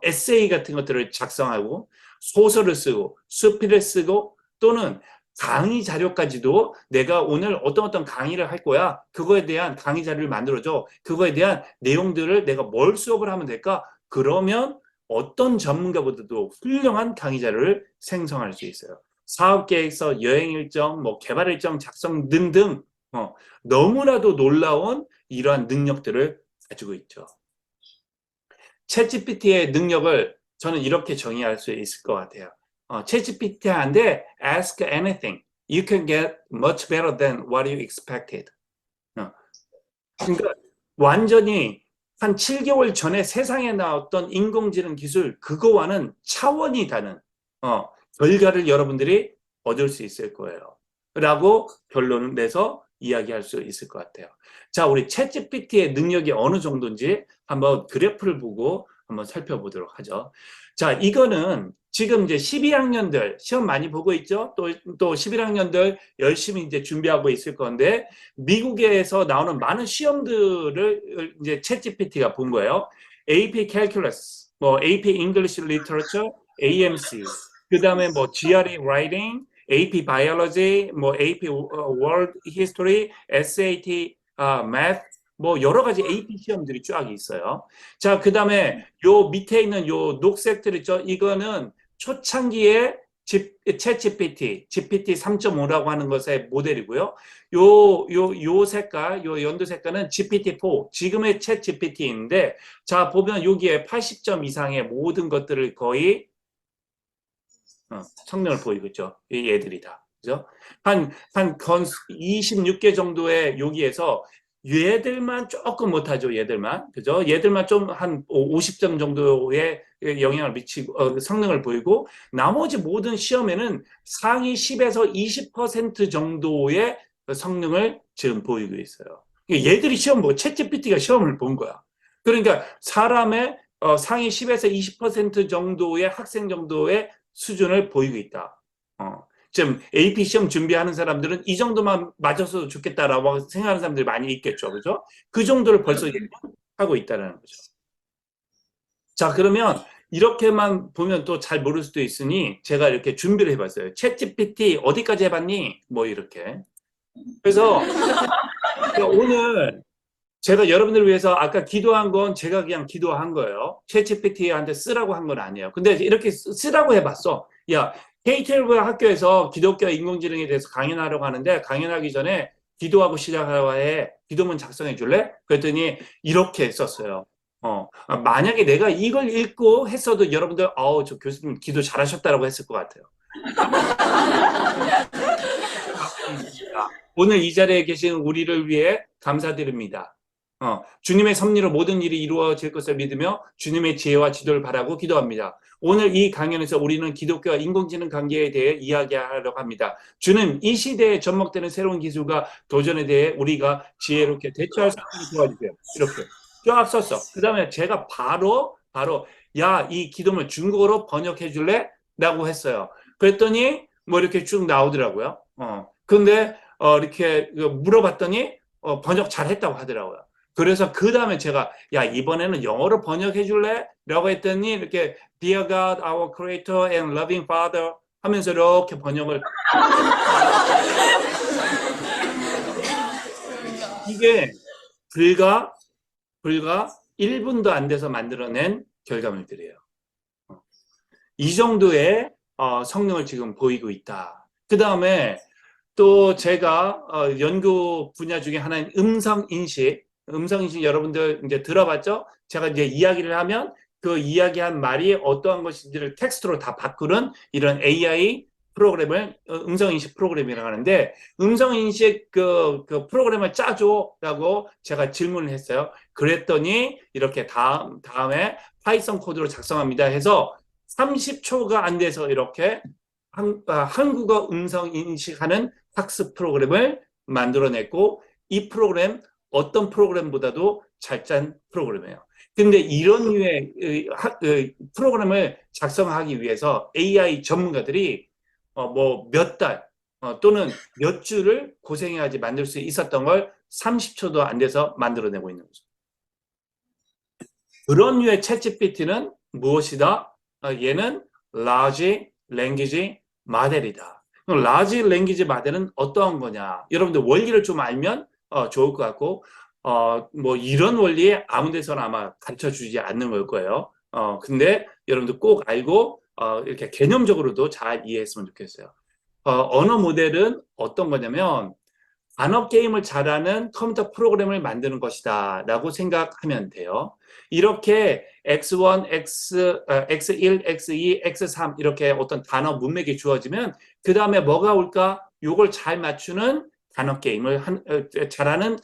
에세이 같은 것들을 작성하고 소설을 쓰고 수필을 쓰고 또는 강의 자료까지도 내가 오늘 어떤 강의를 할 거야. 그거에 대한 강의 자료를 만들어줘. 그거에 대한 내용들을 내가 뭘 수업을 하면 될까? 그러면 어떤 전문가보다도 훌륭한 강의 자료를 생성할 수 있어요. 사업 계획서, 여행 일정, 뭐 개발 일정 작성 등등 너무나도 놀라운 이러한 능력들을 가지고 있죠. 챗GPT의 능력을 저는 이렇게 정의할 수 있을 것 같아요. 챗GPT한테 ask anything, you can get much better than what you expected. 그러니까 완전히 한 7개월 전에 세상에 나왔던 인공지능 기술 그거와는 차원이 다른 결과를 여러분들이 얻을 수 있을 거예요. 라고 결론을 내서 이야기할 수 있을 것 같아요. 자, 우리 챗GPT의 능력이 어느 정도인지 한번 그래프를 보고 한번 살펴보도록 하죠. 자, 이거는 지금 이제 12학년들 시험 많이 보고 있죠? 또 11학년들 열심히 이제 준비하고 있을 건데, 미국에서 나오는 많은 시험들을 이제 챗GPT가 본 거예요. AP Calculus, 뭐 AP English Literature, AMC, 그 다음에 뭐 GRE Writing, AP Biology, 뭐 AP World History, SAT Math, 뭐 여러 가지 AP 시험들이 쫙 있어요. 자, 그 다음에 요 밑에 있는 요 녹색들 있죠? 이거는 초창기에 챗GPT, GPT 3.5라고 하는 것의 모델이고요. 요 색깔, 요 연두 색깔은 GPT-4, 지금의 챗GPT인데, 자, 보면 여기에 80점 이상의 모든 것들을 거의 성능을 보이고 있죠. 이 애들이 다. 그죠? 한 26개 정도의 여기에서 얘들만 조금 못하죠. 얘들만. 그죠? 얘들만 좀 한 50점 정도의 영향을 미치고, 성능을 보이고, 나머지 모든 시험에는 상위 10에서 20% 정도의 성능을 지금 보이고 있어요. 얘들이 챗GPT가 시험을 본 거야. 그러니까 사람의 상위 10에서 20% 정도의 학생 정도의 수준을 보이고 있다. 지금 AP 시험 준비하는 사람들은 이 정도만 맞았어도 좋겠다라고 생각하는 사람들이 많이 있겠죠. 그죠? 그 정도를 벌써 하고 있다는 거죠. 자, 그러면 이렇게만 보면 또 잘 모를 수도 있으니 제가 이렇게 준비를 해봤어요. 챗GPT 어디까지 해봤니? 뭐 이렇게. 그래서 오늘 제가 여러분들을 위해서 아까 기도한 건 제가 그냥 기도한 거예요. 챗GPT한테 쓰라고 한 건 아니에요. 근데 이렇게 쓰라고 해봤어. 야, K12 학교에서 기독교 인공지능에 대해서 강연하려고 하는데 강연하기 전에 기도하고 시작하라고 해. 기도문 작성해 줄래? 그랬더니 이렇게 썼어요. 만약에 내가 이걸 읽고 했어도 여러분들, 저 교수님 기도 잘하셨다라고 했을 것 같아요. 오늘 이 자리에 계신 우리를 위해 감사드립니다. 주님의 섭리로 모든 일이 이루어질 것을 믿으며 주님의 지혜와 지도를 바라고 기도합니다. 오늘 이 강연에서 우리는 기독교와 인공지능 관계에 대해 이야기하려고 합니다. 주님, 이 시대에 접목되는 새로운 기술과 도전에 대해 우리가 지혜롭게 대처할 수 있도록 도와주세요. 이렇게 쫙 썼어. 그 다음에 제가 바로 야, 이 기도문 중국어로 번역해 줄래? 라고 했어요. 그랬더니 뭐 이렇게 쭉 나오더라고요. 근데 이렇게 물어봤더니 번역 잘했다고 하더라고요. 그래서 그 다음에 제가 야, 이번에는 영어로 번역해 줄래? 라고 했더니 이렇게 Dear God, our Creator and Loving Father 하면서 이렇게 번역을 이게 불과 1분도 안 돼서 만들어낸 결과물들이에요. 이 정도의 성능을 지금 보이고 있다. 그 다음에 또 제가 연구 분야 중에 하나인 음성인식 여러분들 이제 들어봤죠? 제가 이제 이야기를 하면 그 이야기한 말이 어떠한 것인지를 텍스트로 다 바꾸는 이런 AI 프로그램을 음성인식 프로그램이라고 하는데 음성인식 그 프로그램을 짜줘라고 제가 질문을 했어요. 그랬더니 이렇게 다음에 파이썬 코드로 작성합니다 해서 30초가 안 돼서 이렇게 한국어 음성 인식하는 학습 프로그램을 만들어냈고 이 프로그램 어떤 프로그램보다도 잘 짠 프로그램이에요. 근데 이런 류의 프로그램을 작성하기 위해서 AI 전문가들이 뭐 몇 달 또는 몇 주를 고생해야지 만들 수 있었던 걸 30초도 안 돼서 만들어내고 있는 거죠. 그런 류의 챗GPT는 무엇이다? 얘는 large language 모델이다. 그럼 large language 모델은 어떠한 거냐? 여러분들 원리를 좀 알면 좋을 것 같고 뭐 이런 원리에 아무 데서나 아마 가르쳐 주지 않는 걸 거예요. 근데 여러분들 꼭 알고 이렇게 개념적으로도 잘 이해했으면 좋겠어요. 언어 모델은 어떤 거냐면 단어 게임을 잘하는 컴퓨터 프로그램을 만드는 것이다 라고 생각하면 돼요. 이렇게 X1, X1, X2, X3 이렇게 어떤 단어 문맥이 주어지면 그 다음에 뭐가 올까? 요걸 잘 맞추는 단어 게임을 잘하는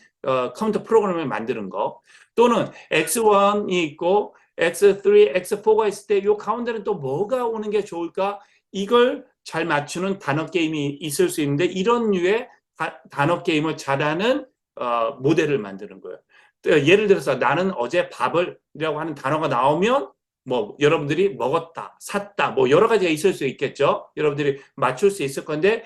컴퓨터 프로그램을 만드는 거 또는 X1이 있고 X3, X4가 있을 때 요 가운데는 또 뭐가 오는 게 좋을까? 이걸 잘 맞추는 단어 게임이 있을 수 있는데 이런 류의 단어 게임을 잘하는 모델을 만드는 거예요. 예를 들어서 나는 어제 밥을이라고 하는 단어가 나오면 뭐 여러분들이 먹었다, 샀다, 뭐 여러 가지가 있을 수 있겠죠. 여러분들이 맞출 수 있을 건데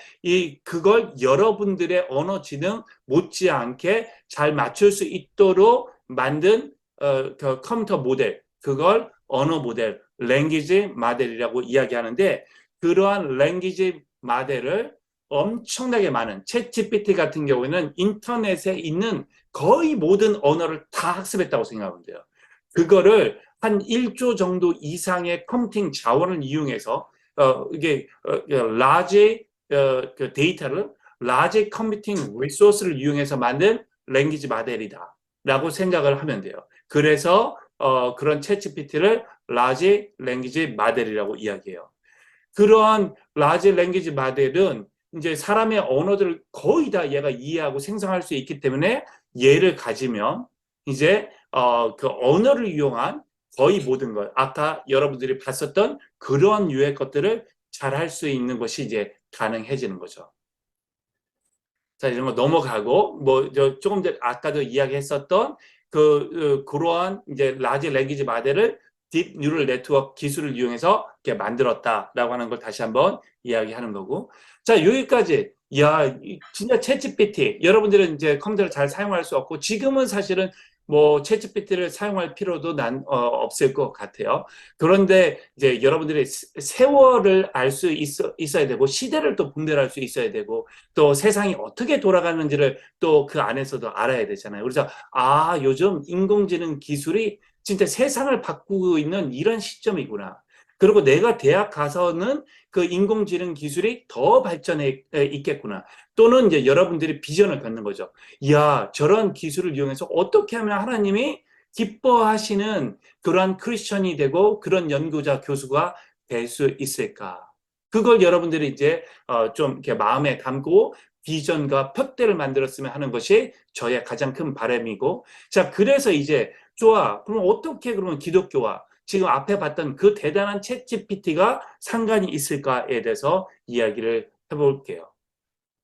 그걸 여러분들의 언어 지능 못지않게 잘 맞출 수 있도록 만든 그 컴퓨터 모델, 그걸 언어 모델, 랭귀지 모델이라고 이야기하는데 그러한 랭귀지 모델을 엄청나게 많은 챗GPT 같은 경우에는 인터넷에 있는 거의 모든 언어를 다 학습했다고 생각하면 돼요. 그거를 한 1조 정도 이상의 컴퓨팅 자원을 이용해서 이게 large 그 데이터를 large computing resource를 이용해서 만든 랭귀지 모델이다 라고 생각을 하면 돼요. 그래서 그런 챗GPT를 large language 모델이라고 이야기해요. 그러한 large language 모델은 이제 사람의 언어들을 거의 다 얘가 이해하고 생성할 수 있기 때문에 얘를 가지면 이제 그 언어를 이용한 거의 모든 것 아까 여러분들이 봤었던 그런 유의 것들을 잘 할 수 있는 것이 이제 가능해지는 거죠. 자, 이런 거 넘어가고 뭐 조금 전 아까도 이야기했었던 그러한 이제 라지 랭귀지 모델을 딥 뉴럴 네트워크 기술을 이용해서 이렇게 만들었다라고 하는 걸 다시 한번 이야기하는 거고. 자, 여기까지. 야, 진짜 챗GPT. 여러분들은 이제 컴퓨터를 잘 사용할 수 없고 지금은 사실은 뭐 챗GPT를 사용할 필요도 없을 것 같아요. 그런데 이제 여러분들이 세월을 알 수 있어야 되고 시대를 또 분별할 수 있어야 되고 또 세상이 어떻게 돌아가는지를 또 그 안에서도 알아야 되잖아요. 그래서 요즘 인공지능 기술이 진짜 세상을 바꾸고 있는 이런 시점이구나. 그리고 내가 대학 가서는 그 인공지능 기술이 더 발전해 있겠구나. 또는 이제 여러분들이 비전을 갖는 거죠. 이야, 저런 기술을 이용해서 어떻게 하면 하나님이 기뻐하시는 그러한 크리스천이 되고 그런 연구자, 교수가 될 수 있을까? 그걸 여러분들이 이제 좀 이렇게 마음에 담고 비전과 표대를 만들었으면 하는 것이 저의 가장 큰 바람이고, 자, 그래서 이제 좋아. 그럼 어떻게 그러면 기독교와 지금 앞에 봤던 그 대단한 챗 GPT가 상관이 있을까에 대해서 이야기를 해볼게요.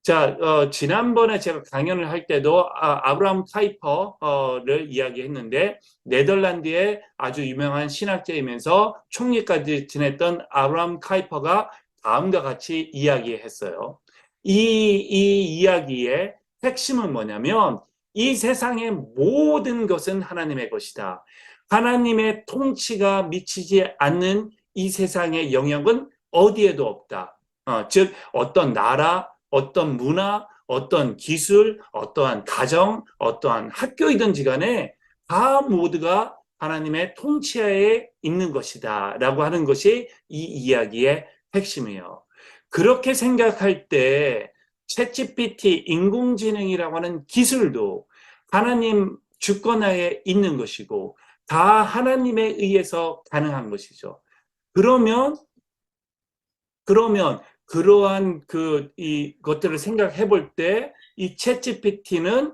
자, 지난번에 제가 강연을 할 때도 아브라함 카이퍼를 이야기했는데, 네덜란드의 아주 유명한 신학자이면서 총리까지 지냈던 아브라함 카이퍼가 다음과 같이 이야기했어요. 이 이야기의 핵심은 뭐냐면, 이 세상의 모든 것은 하나님의 것이다. 하나님의 통치가 미치지 않는 이 세상의 영역은 어디에도 없다. 즉, 어떤 나라, 어떤 문화, 어떤 기술, 어떠한 가정, 어떠한 학교이든지 간에 다 모두가 하나님의 통치하에 있는 것이다 라고 하는 것이 이 이야기의 핵심이에요. 그렇게 생각할 때 챗GPT 인공지능이라고 하는 기술도 하나님 주권하에 있는 것이고 다 하나님에 의해서 가능한 것이죠. 그러면 그러한 이것들을 생각해 볼 때 이 챗GPT는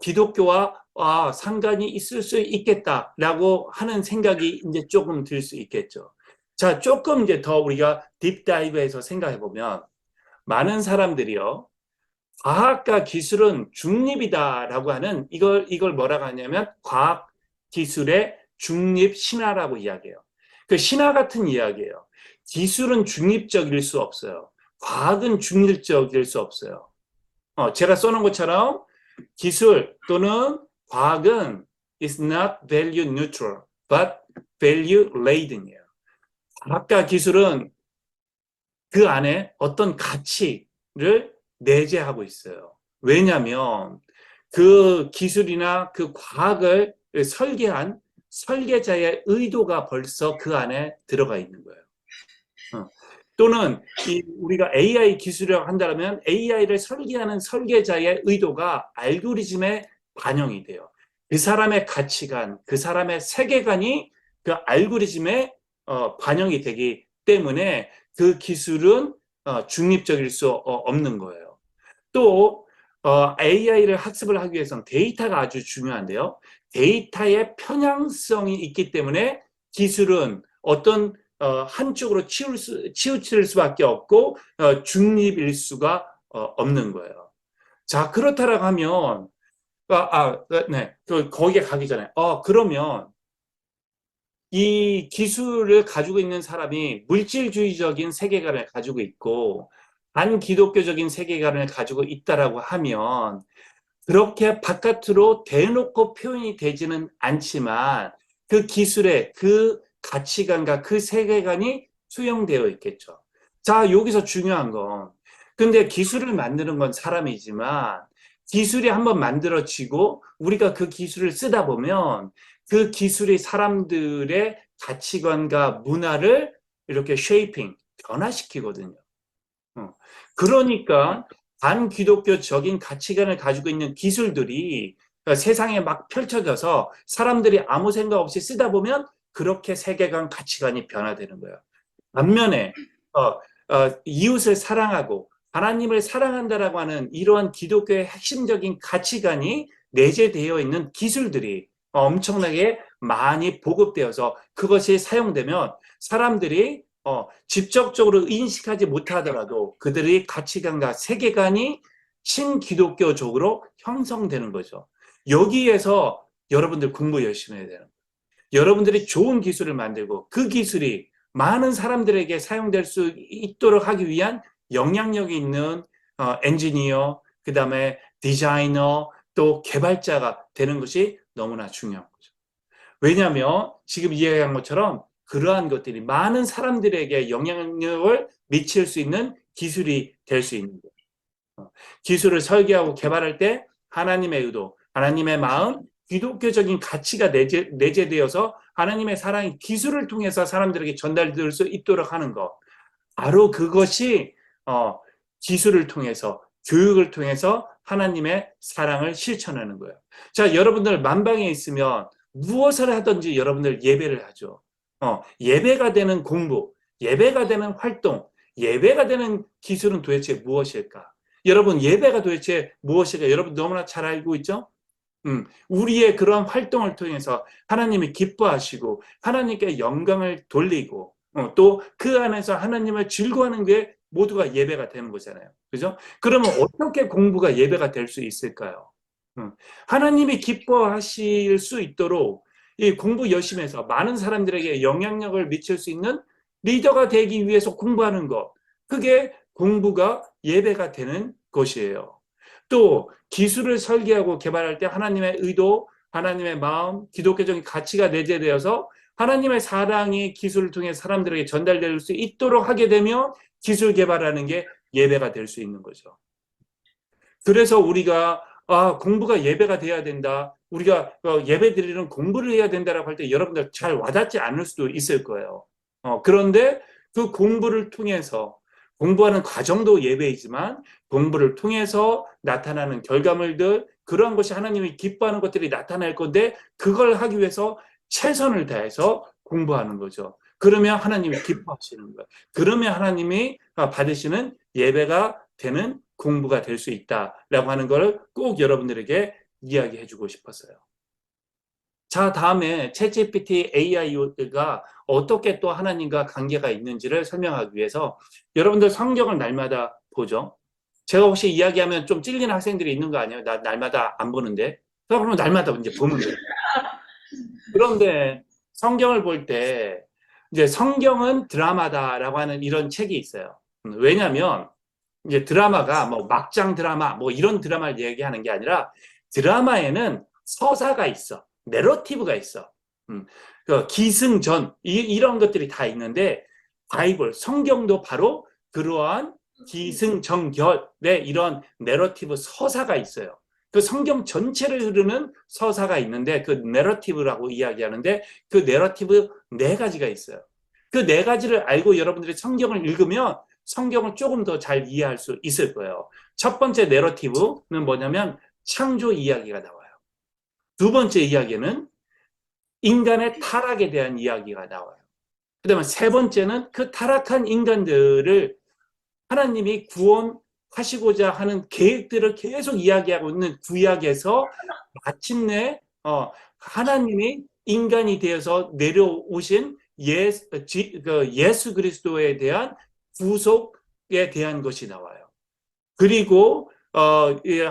기독교와 상관이 있을 수 있겠다라고 하는 생각이 이제 조금 들 수 있겠죠. 자, 조금 이제 더 우리가 딥다이브해서 생각해 보면 많은 사람들이요. 과학과 기술은 중립이다라고 하는 이걸 뭐라고 하냐면 과학 기술의 중립 신화라고 이야기해요. 그 신화 같은 이야기예요. 기술은 중립적일 수 없어요. 과학은 중립적일 수 없어요. 제가 써놓은 것처럼 기술 또는 과학은 is not value neutral, but value laden이에요. 과학과 기술은 그 안에 어떤 가치를 내재하고 있어요. 왜냐하면 그 기술이나 그 과학을 설계한 설계자의 의도가 벌써 그 안에 들어가 있는 거예요. 또는 우리가 AI 기술이라고 한다면 AI를 설계하는 설계자의 의도가 알고리즘에 반영이 돼요. 그 사람의 가치관, 그 사람의 세계관이 그 알고리즘에 반영이 되기 때문에 그 기술은 중립적일 수 없는 거예요. 또 AI를 학습을 하기 위해서는 데이터가 아주 중요한데요. 데이터의 편향성이 있기 때문에 기술은 어떤 한쪽으로 치우칠 수밖에 없고 중립일 수가 없는 거예요. 자, 그렇다라고 하면 네, 거기에 가기 전에 그러면 이 기술을 가지고 있는 사람이 물질주의적인 세계관을 가지고 있고 반기독교적인 세계관을 가지고 있다라고 하면 그렇게 바깥으로 대놓고 표현이 되지는 않지만 그 기술의 그 가치관과 그 세계관이 수용되어 있겠죠. 자, 여기서 중요한 건 근데 기술을 만드는 건 사람이지만 기술이 한번 만들어지고 우리가 그 기술을 쓰다 보면 그 기술이 사람들의 가치관과 문화를 이렇게 쉐이핑, 변화시키거든요. 그러니까 반기독교적인 가치관을 가지고 있는 기술들이 세상에 막 펼쳐져서 사람들이 아무 생각 없이 쓰다 보면 그렇게 세계관, 가치관이 변화되는 거예요. 반면에 이웃을 사랑하고 하나님을 사랑한다라고 하는 이러한 기독교의 핵심적인 가치관이 내재되어 있는 기술들이 엄청나게 많이 보급되어서 그것이 사용되면 사람들이 직접적으로 인식하지 못하더라도 그들의 가치관과 세계관이 신기독교적으로 형성되는 거죠. 여기에서 여러분들 공부 열심히 해야 돼요. 여러분들이 좋은 기술을 만들고 그 기술이 많은 사람들에게 사용될 수 있도록 하기 위한 영향력이 있는 엔지니어, 그 다음에 디자이너, 또 개발자가 되는 것이 너무나 중요한 거죠. 왜냐하면 지금 이야기한 것처럼 그러한 것들이 많은 사람들에게 영향력을 미칠 수 있는 기술이 될 수 있는 거예요. 기술을 설계하고 개발할 때 하나님의 의도, 하나님의 마음, 기독교적인 가치가 내재되어서 하나님의 사랑이 기술을 통해서 사람들에게 전달될 수 있도록 하는 것. 바로 그것이 기술을 통해서, 교육을 통해서 하나님의 사랑을 실천하는 거예요. 자, 여러분들 만방에 있으면 무엇을 하든지 여러분들 예배를 하죠. 예배가 되는 공부, 예배가 되는 활동, 예배가 되는 기술은 도대체 무엇일까? 여러분, 예배가 도대체 무엇일까? 여러분 너무나 잘 알고 있죠? 우리의 그런 활동을 통해서 하나님이 기뻐하시고 하나님께 영광을 돌리고 또 그 안에서 하나님을 즐거워하는 게 모두가 예배가 되는 거잖아요. 그죠? 그러면 어떻게 공부가 예배가 될 수 있을까요? 하나님이 기뻐하실 수 있도록 이 공부 열심히 해서 많은 사람들에게 영향력을 미칠 수 있는 리더가 되기 위해서 공부하는 것. 그게 공부가 예배가 되는 것이에요. 또 기술을 설계하고 개발할 때 하나님의 의도, 하나님의 마음, 기독교적인 가치가 내재되어서 하나님의 사랑이 기술을 통해 사람들에게 전달될 수 있도록 하게 되면 기술 개발하는 게 예배가 될 수 있는 거죠. 그래서 우리가 공부가 예배가 돼야 된다. 우리가 예배 드리는 공부를 해야 된다라고 할 때 여러분들 잘 와닿지 않을 수도 있을 거예요. 그런데 그 공부를 통해서 공부하는 과정도 예배이지만 공부를 통해서 나타나는 결과물들 그런 것이 하나님이 기뻐하는 것들이 나타날 건데 그걸 하기 위해서 최선을 다해서 공부하는 거죠. 그러면 하나님이 기뻐하시는 거예요. 그러면 하나님이 받으시는 예배가 되는 공부가 될 수 있다라고 하는 걸 꼭 여러분들에게 이야기해 주고 싶었어요. 자, 다음에 챗GPT AI가 어떻게 또 하나님과 관계가 있는지를 설명하기 위해서 여러분들 성경을 날마다 보죠. 제가 혹시 이야기하면 좀 찔리는 학생들이 있는 거 아니에요? 나 날마다 안 보는데. 그러면 날마다 이제 보면 돼요. 그런데 성경을 볼 때 이제 성경은 드라마다라고 하는 이런 책이 있어요. 왜냐하면 이제 드라마가 뭐 막장 드라마 뭐 이런 드라마를 얘기하는 게 아니라 드라마에는 서사가 있어. 내러티브가 있어. 그 기승전 이런 것들이 다 있는데 바이블 성경도 바로 그러한 기승전결의 이런 내러티브 서사가 있어요. 그 성경 전체를 흐르는 서사가 있는데 그 내러티브라고 이야기하는데 그 내러티브 네 가지가 있어요. 그 네 가지를 알고 여러분들이 성경을 읽으면 성경을 조금 더 잘 이해할 수 있을 거예요. 첫 번째 내러티브는 뭐냐면 창조 이야기가 나와요. 두 번째 이야기는 인간의 타락에 대한 이야기가 나와요. 그다음에 세 번째는 그 타락한 인간들을 하나님이 구원하시고자 하는 계획들을 계속 이야기하고 있는 구약에서 마침내 하나님이 인간이 되어서 내려오신 예수 그리스도에 대한 구속에 대한 것이 나와요. 그리고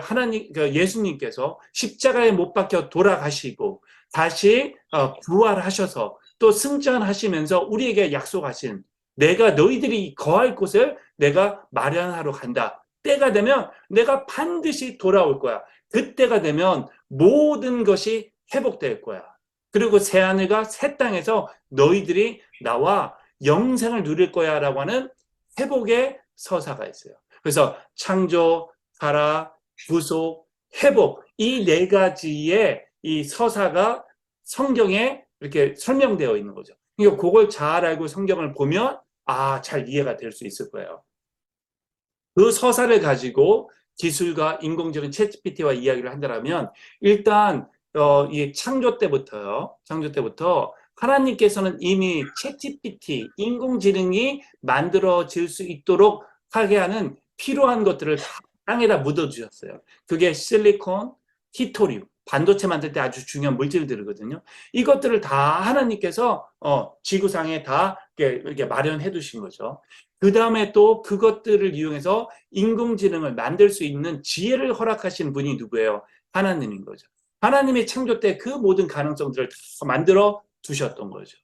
하나님 예수님께서 십자가에 못 박혀 돌아가시고 다시 부활하셔서 또 승천하시면서 우리에게 약속하신 내가 너희들이 거할 곳을 내가 마련하러 간다. 때가 되면 내가 반드시 돌아올 거야. 그때가 되면 모든 것이 회복될 거야. 그리고 새하늘과 새 땅에서 너희들이 나와 영생을 누릴 거야 라고 하는 회복의 서사가 있어요. 그래서 창조, 타락, 구속, 회복 이 네 가지의 이 서사가 성경에 이렇게 설명되어 있는 거죠. 그러니까 그걸 잘 알고 성경을 보면 잘 이해가 될 수 있을 거예요. 그 서사를 가지고 기술과 인공지능 챗GPT와 이야기를 한다면 일단 이 창조 때부터 하나님께서는 이미 챗GPT 인공지능이 만들어질 수 있도록 하게 하는 필요한 것들을 다 땅에다 묻어주셨어요. 그게 실리콘, 티토리움, 반도체 만들 때 아주 중요한 물질들이거든요. 이것들을 다 하나님께서 지구상에 다 이렇게 마련해 두신 거죠. 그 다음에 또 그것들을 이용해서 인공지능을 만들 수 있는 지혜를 허락하신 분이 누구예요? 하나님인 거죠. 하나님의 창조 때 그 모든 가능성들을 다 만들어 두셨던 거죠.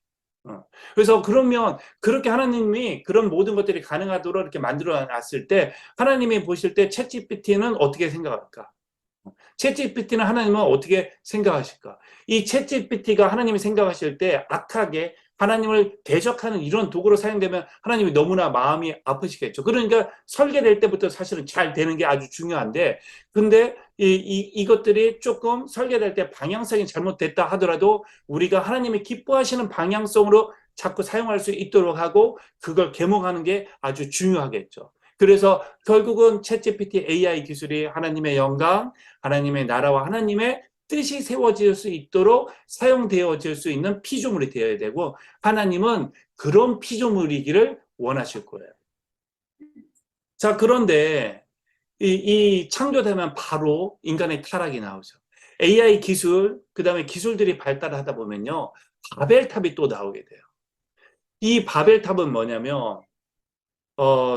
그래서 그러면 그렇게 하나님이 그런 모든 것들이 가능하도록 이렇게 만들어 놨을 때 하나님이 보실 때 챗GPT는 어떻게 생각할까? 챗GPT는 하나님은 어떻게 생각하실까? 이 챗GPT가 하나님이 생각하실 때 악하게 하나님을 대적하는 이런 도구로 사용되면 하나님이 너무나 마음이 아프시겠죠. 그러니까 설계될 때부터 사실은 잘 되는 게 아주 중요한데, 근데 이것들이 조금 설계될 때 방향성이 잘못됐다 하더라도 우리가 하나님이 기뻐하시는 방향성으로 자꾸 사용할 수 있도록 하고 그걸 계몽하는 게 아주 중요하겠죠. 그래서 결국은 챗GPT AI 기술이 하나님의 영광, 하나님의 나라와 하나님의 뜻이 세워질 수 있도록 사용되어질 수 있는 피조물이 되어야 되고, 하나님은 그런 피조물이기를 원하실 거예요. 자, 그런데 이 창조되면 바로 인간의 타락이 나오죠. AI 기술, 그 다음에 기술들이 발달하다 보면요, 바벨탑이 또 나오게 돼요. 이 바벨탑은 뭐냐면,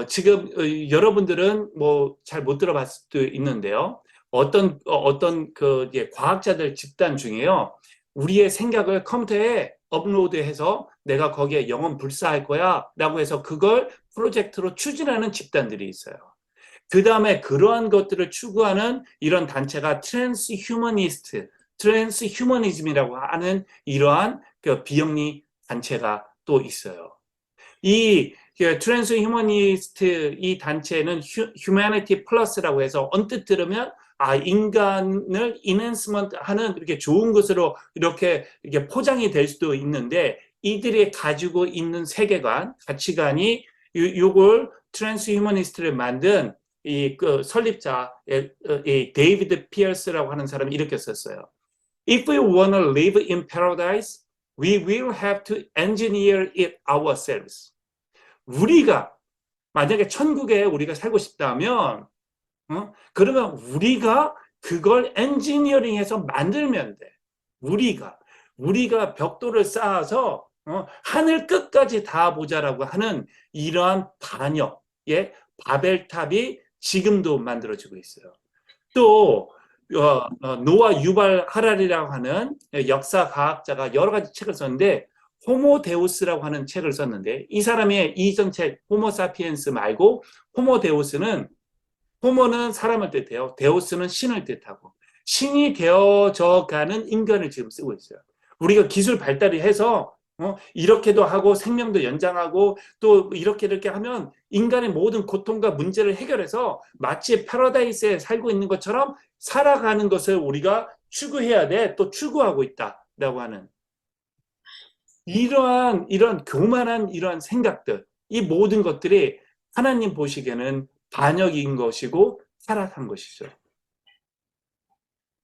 지금 여러분들은 뭐 잘 못 들어봤을 수도 있는데요. 어떤 그 과학자들 집단 중에요. 우리의 생각을 컴퓨터에 업로드해서 내가 거기에 영혼 불사할 거야라고 해서 그걸 프로젝트로 추진하는 집단들이 있어요. 그 다음에 그러한 것들을 추구하는 이런 단체가 트랜스휴머니즘이라고 하는 이러한 그 비영리 단체가 또 있어요. 이 트랜스 휴머니스트 이 단체는 휴머니티 플러스라고 해서 언뜻 들으면 인간을 인핸스먼트 하는 이렇게 좋은 것으로 이렇게 포장이 될 수도 있는데, 이들이 가지고 있는 세계관, 가치관이 요걸 트랜스 휴머니스트를 만든 그 설립자 이 데이비드 피어스라고 하는 사람이 이렇게 썼어요. If we want to live in paradise, we will have to engineer it ourselves. 우리가 만약에 천국에 우리가 살고 싶다면, 그러면 우리가 그걸 엔지니어링해서 만들면 돼. 우리가 벽돌을 쌓아서 하늘 끝까지 닿아보자라고 하는 이러한 반역의 바벨탑이 지금도 만들어지고 있어요. 또 노아 유발 하랄이라고 하는 역사 과학자가 여러 가지 책을 썼는데, 호모데우스라고 하는 책을 썼는데, 이 사람의 이전 책 호모사피엔스 말고 호모는 사람을 뜻해요. 데우스는 신을 뜻하고, 신이 되어져 가는 인간을 지금 쓰고 있어요. 우리가 기술 발달이 해서 이렇게도 하고 생명도 연장하고 또 이렇게 하면 인간의 모든 고통과 문제를 해결해서 마치 파라다이스에 살고 있는 것처럼 살아가는 것을 우리가 추구해야 돼. 또 추구하고 있다라고 하는 이런 교만한 이러한 생각들, 이 모든 것들이 하나님 보시기에는 반역인 것이고 타락한 것이죠.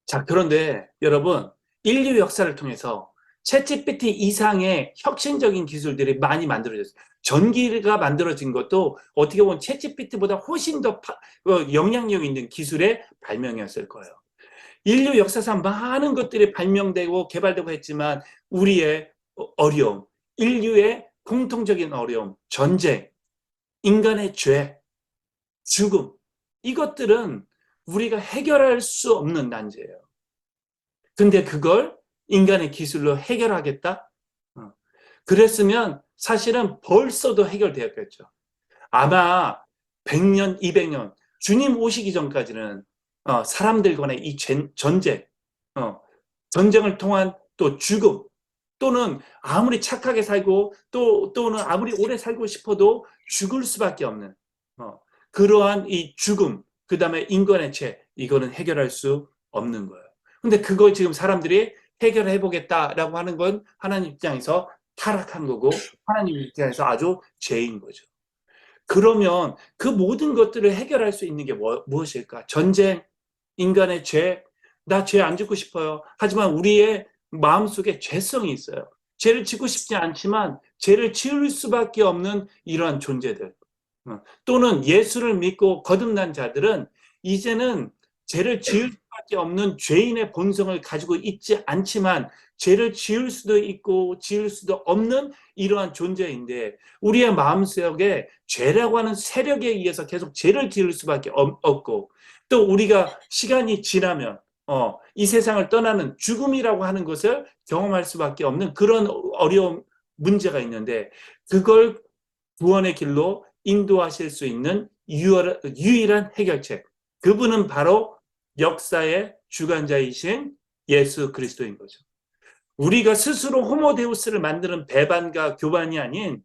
자, 그런데 여러분, 인류 역사를 통해서 챗GPT 이상의 혁신적인 기술들이 많이 만들어졌어요. 전기가 만들어진 것도 어떻게 보면 챗GPT보다 훨씬 더 영향력 있는 기술의 발명이었을 거예요. 인류 역사상 많은 것들이 발명되고 개발되고 했지만 우리의 어려움, 인류의 공통적인 어려움, 전쟁, 인간의 죄, 죽음, 이것들은 우리가 해결할 수 없는 난제예요. 근데 그걸 인간의 기술로 해결하겠다? 그랬으면 사실은 벌써도 해결되었겠죠. 아마 100년, 200년, 주님 오시기 전까지는 사람들 간의 이 전쟁, 전쟁을 통한 또 죽음, 또는 아무리 착하게 살고 또는 아무리 오래 살고 싶어도 죽을 수밖에 없는 그러한 이 죽음, 그 다음에 인간의 죄, 이거는 해결할 수 없는 거예요. 근데 그걸 지금 사람들이 해결해 보겠다라고 하는 건 하나님 입장에서 타락한 거고 하나님 입장에서 아주 죄인 거죠. 그러면 그 모든 것들을 해결할 수 있는 게 무엇일까? 전쟁, 인간의 죄, 나 죄 안 짓고 싶어요. 하지만 우리의 마음속에 죄성이 있어요. 죄를 짓고 싶지 않지만 죄를 지을 수밖에 없는 이러한 존재들. 또는 예수를 믿고 거듭난 자들은 이제는 죄를 지을 수밖에 없는 죄인의 본성을 가지고 있지 않지만 죄를 지을 수도 있고 지을 수도 없는 이러한 존재인데, 우리의 마음속에 죄라고 하는 세력에 의해서 계속 죄를 지을 수밖에 없고, 또 우리가 시간이 지나면 이 세상을 떠나는 죽음이라고 하는 것을 경험할 수밖에 없는 그런 어려운 문제가 있는데, 그걸 구원의 길로 인도하실 수 있는 유일한 해결책, 그분은 바로 역사의 주관자이신 예수 그리스도인 거죠. 우리가 스스로 호모데우스를 만드는 배반과 교반이 아닌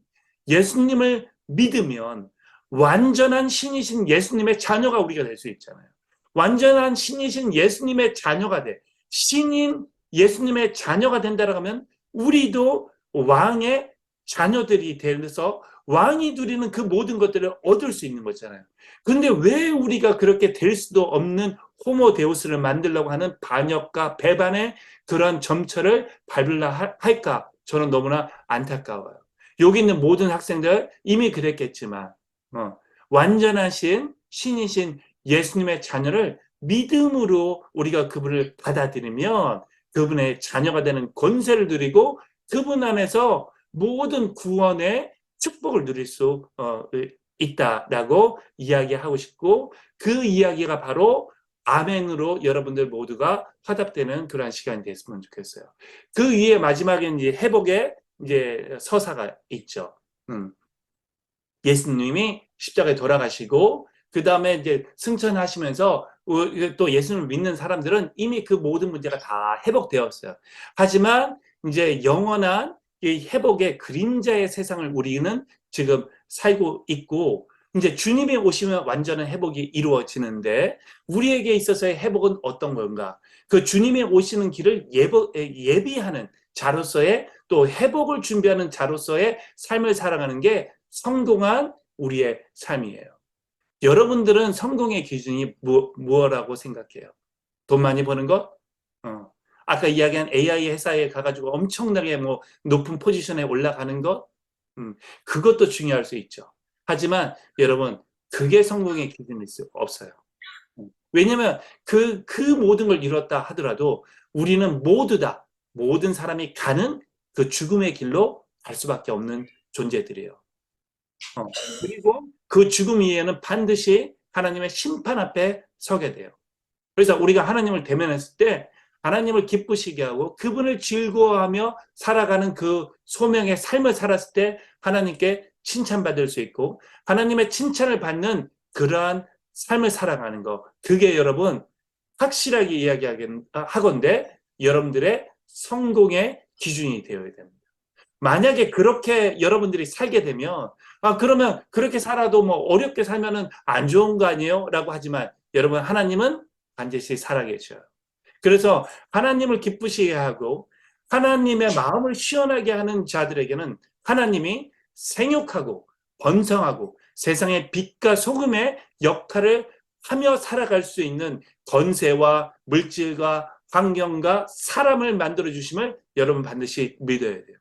예수님을 믿으면 완전한 신이신 예수님의 자녀가 우리가 될 수 있잖아요. 완전한 신이신 예수님의 자녀가 돼. 신인 예수님의 자녀가 된다고 하면 우리도 왕의 자녀들이 되면서 왕이 누리는 그 모든 것들을 얻을 수 있는 거잖아요. 근데 왜 우리가 그렇게 될 수도 없는 호모데우스를 만들려고 하는 반역과 배반의 그런 점철을 밟으려 할까? 저는 너무나 안타까워요. 여기 있는 모든 학생들 이미 그랬겠지만 완전하신 신이신 예수님의 자녀를 믿음으로 우리가 그분을 받아들이면 그분의 자녀가 되는 권세를 누리고 그분 안에서 모든 구원의 축복을 누릴 수 있다라고 이야기하고 싶고 그 이야기가 바로 아멘으로 여러분들 모두가 화답되는 그러한 시간이 됐으면 좋겠어요. 그 위에 마지막에 이제 회복의 이제 서사가 있죠. 예수님이 십자가에 돌아가시고 그 다음에 이제 승천하시면서 또 예수님을 믿는 사람들은 이미 그 모든 문제가 다 회복되었어요. 하지만 이제 영원한 이 회복의 그림자의 세상을 우리는 지금 살고 있고 이제 주님이 오시면 완전한 회복이 이루어지는데 우리에게 있어서의 회복은 어떤 건가? 그 주님이 오시는 길을 예비하는 자로서의 또 회복을 준비하는 자로서의 삶을 살아가는 게 성공한 우리의 삶이에요. 여러분들은 성공의 기준이 무엇이라고 생각해요? 돈 많이 버는 것? 아까 이야기한 AI 회사에 가가지고 엄청나게 뭐 높은 포지션에 올라가는 것? 그것도 중요할 수 있죠. 하지만 여러분, 그게 성공의 기준일 수 없어요. 왜냐면 그 모든 걸 이뤘다 하더라도 우리는 모두 다 모든 사람이 가는 그 죽음의 길로 갈 수밖에 없는 존재들이에요. 그리고 그 죽음 이후에는 반드시 하나님의 심판 앞에 서게 돼요. 그래서 우리가 하나님을 대면했을 때 하나님을 기쁘시게 하고 그분을 즐거워하며 살아가는 그 소명의 삶을 살았을 때 하나님께 칭찬받을 수 있고 하나님의 칭찬을 받는 그러한 삶을 살아가는 거 그게 여러분 확실하게 이야기하건대 여러분들의 성공의 기준이 되어야 됩니다. 만약에 그렇게 여러분들이 살게 되면 그러면 그렇게 살아도 뭐 어렵게 살면은 안 좋은 거 아니에요? 라고 하지만 여러분 하나님은 반드시 살아계셔요. 그래서 하나님을 기쁘시게 하고 하나님의 마음을 시원하게 하는 자들에게는 하나님이 생육하고 번성하고 세상의 빛과 소금의 역할을 하며 살아갈 수 있는 권세와 물질과 환경과 사람을 만들어 주심을 여러분 반드시 믿어야 돼요.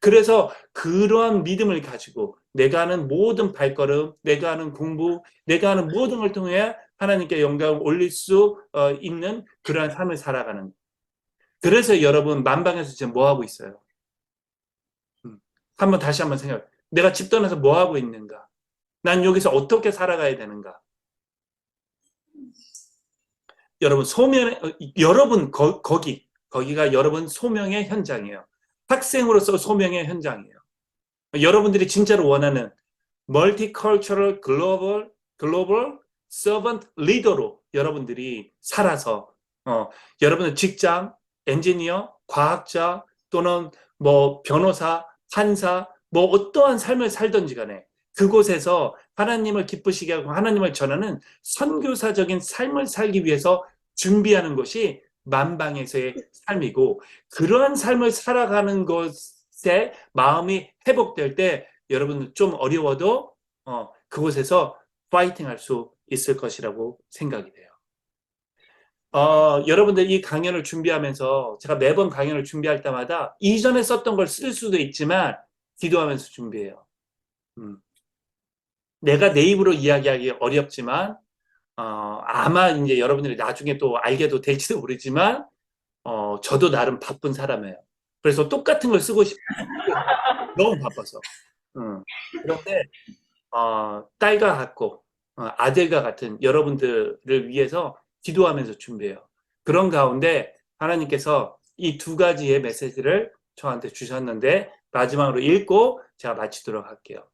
그래서 그러한 믿음을 가지고 내가 하는 모든 발걸음, 내가 하는 공부, 내가 하는 모든 걸 통해 하나님께 영광을 올릴 수 있는 그러한 삶을 살아가는. 그래서 여러분 만방에서 지금 뭐 하고 있어요? 다시 한번 생각해. 내가 집 떠나서 뭐 하고 있는가? 난 여기서 어떻게 살아가야 되는가? 여러분 여러분 거기가 여러분 소명의 현장이에요. 학생으로서 소명의 현장이에요. 여러분들이 진짜로 원하는 멀티컬처럴 글로벌 서번트 리더로 여러분들이 살아서 여러분의 직장, 엔지니어, 과학자 또는 뭐 변호사, 판사 뭐 어떠한 삶을 살든지 간에 그곳에서 하나님을 기쁘시게 하고 하나님을 전하는 선교사적인 삶을 살기 위해서 준비하는 것이 만방에서의 삶이고 그러한 삶을 살아가는 것에 마음이 회복될 때 여러분 좀 어려워도 그곳에서 파이팅 할 수 있을 것이라고 생각이 돼요. 여러분들 이 강연을 준비하면서 제가 매번 강연을 준비할 때마다 이전에 썼던 걸 쓸 수도 있지만 기도하면서 준비해요. 내가 내 입으로 이야기하기 어렵지만 아마 이제 여러분들이 나중에 또 알게도 될지도 모르지만 저도 나름 바쁜 사람이에요. 그래서 똑같은 걸 쓰고 싶어요. 너무 바빠서. 그런데 딸과 같고 아들과 같은 여러분들을 위해서 기도하면서 준비해요. 그런 가운데 하나님께서 이 두 가지의 메시지를 저한테 주셨는데 마지막으로 읽고 제가 마치도록 할게요.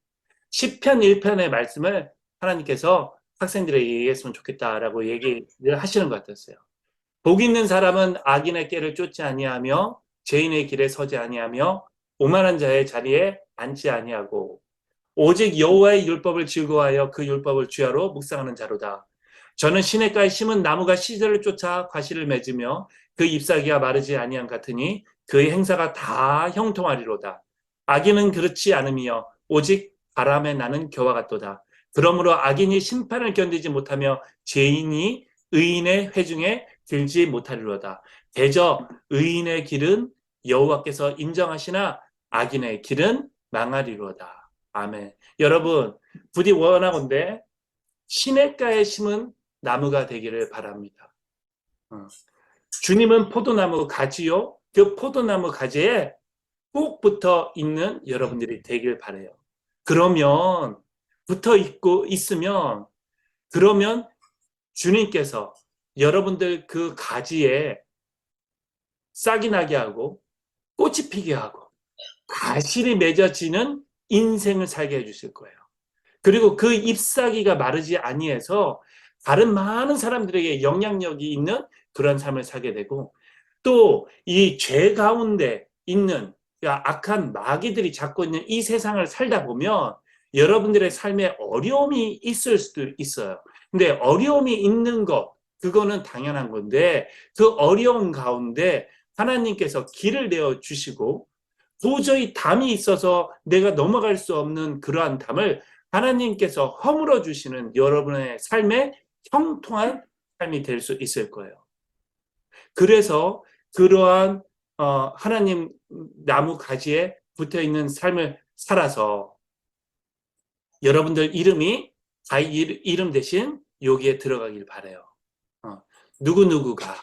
시편 1편의 말씀을 하나님께서 학생들에게 얘기했으면 좋겠다라고 얘기를 하시는 것 같았어요. 복 있는 사람은 악인의 꾀를 쫓지 아니하며 죄인의 길에 서지 아니하며 오만한 자의 자리에 앉지 아니하고 오직 여호와의 율법을 즐거워하여 그 율법을 주야로 묵상하는 자로다. 저는 시냇가에 심은 나무가 시절을 쫓아 과실을 맺으며 그 잎사귀가 마르지 아니한 같으니 그의 행사가 다 형통하리로다. 악인은 그렇지 않으며 오직 바람에 나는 겨와 같도다. 그러므로 악인이 심판을 견디지 못하며 죄인이 의인의 회중에 들지 못하리로다. 대저 의인의 길은 여호와께서 인정하시나 악인의 길은 망하리로다. 아멘. 여러분, 부디 원하건대 시냇가에 심은 나무가 되기를 바랍니다. 주님은 포도나무 가지요. 그 포도나무 가지에 꼭 붙어 있는 여러분들이 되길 바래요. 그러면 붙어 있고 있으면 그러면 주님께서 여러분들 그 가지에 싹이 나게 하고 꽃이 피게 하고 과실이 맺어지는 인생을 살게 해주실 거예요. 그리고 그 잎사귀가 마르지 아니해서 다른 많은 사람들에게 영향력이 있는 그런 삶을 살게 되고 또 이 죄 가운데 있는 악한 마귀들이 잡고 있는 이 세상을 살다 보면 여러분들의 삶에 어려움이 있을 수도 있어요. 근데 어려움이 있는 것, 그거는 당연한 건데 그 어려움 가운데 하나님께서 길을 내어 주시고 도저히 담이 있어서 내가 넘어갈 수 없는 그러한 담을 하나님께서 허물어 주시는 여러분의 삶에 형통한 삶이 될 수 있을 거예요. 그래서 그러한 하나님 나무 가지에 붙어 있는 삶을 살아서 여러분들 이름이 이름 대신 여기에 들어가길 바래요. 누구누구가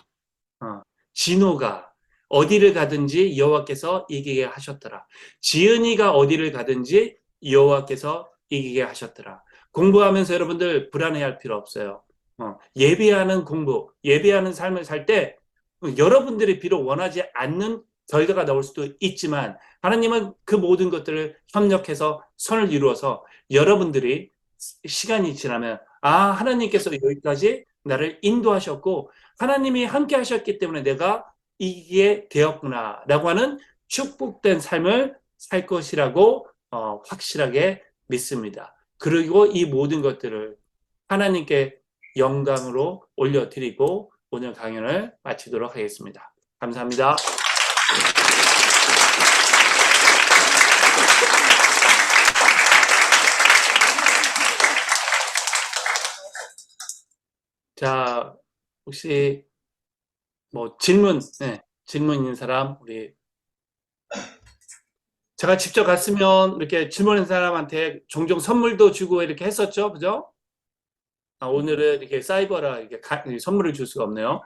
진호가 어디를 가든지 여호와께서 이기게 하셨더라. 지은이가 어디를 가든지 여호와께서 이기게 하셨더라. 공부하면서 여러분들 불안해할 필요 없어요. 예배하는 공부, 예배하는 삶을 살 때 여러분들이 비록 원하지 않는 결과가 나올 수도 있지만 하나님은 그 모든 것들을 협력해서 선을 이루어서 여러분들이 시간이 지나면 하나님께서 여기까지 나를 인도하셨고 하나님이 함께 하셨기 때문에 내가 이게 되었구나라고 하는 축복된 삶을 살 것이라고 확실하게 믿습니다. 그리고 이 모든 것들을 하나님께 영광으로 올려드리고 오늘 강연을 마치도록 하겠습니다. 감사합니다. 자, 혹시 뭐 질문 있는 사람 우리 제가 직접 갔으면 이렇게 질문하는 사람한테 종종 선물도 주고 이렇게 했었죠, 그죠? 오늘은 이렇게 사이버라 이렇게 선물을 줄 수가 없네요.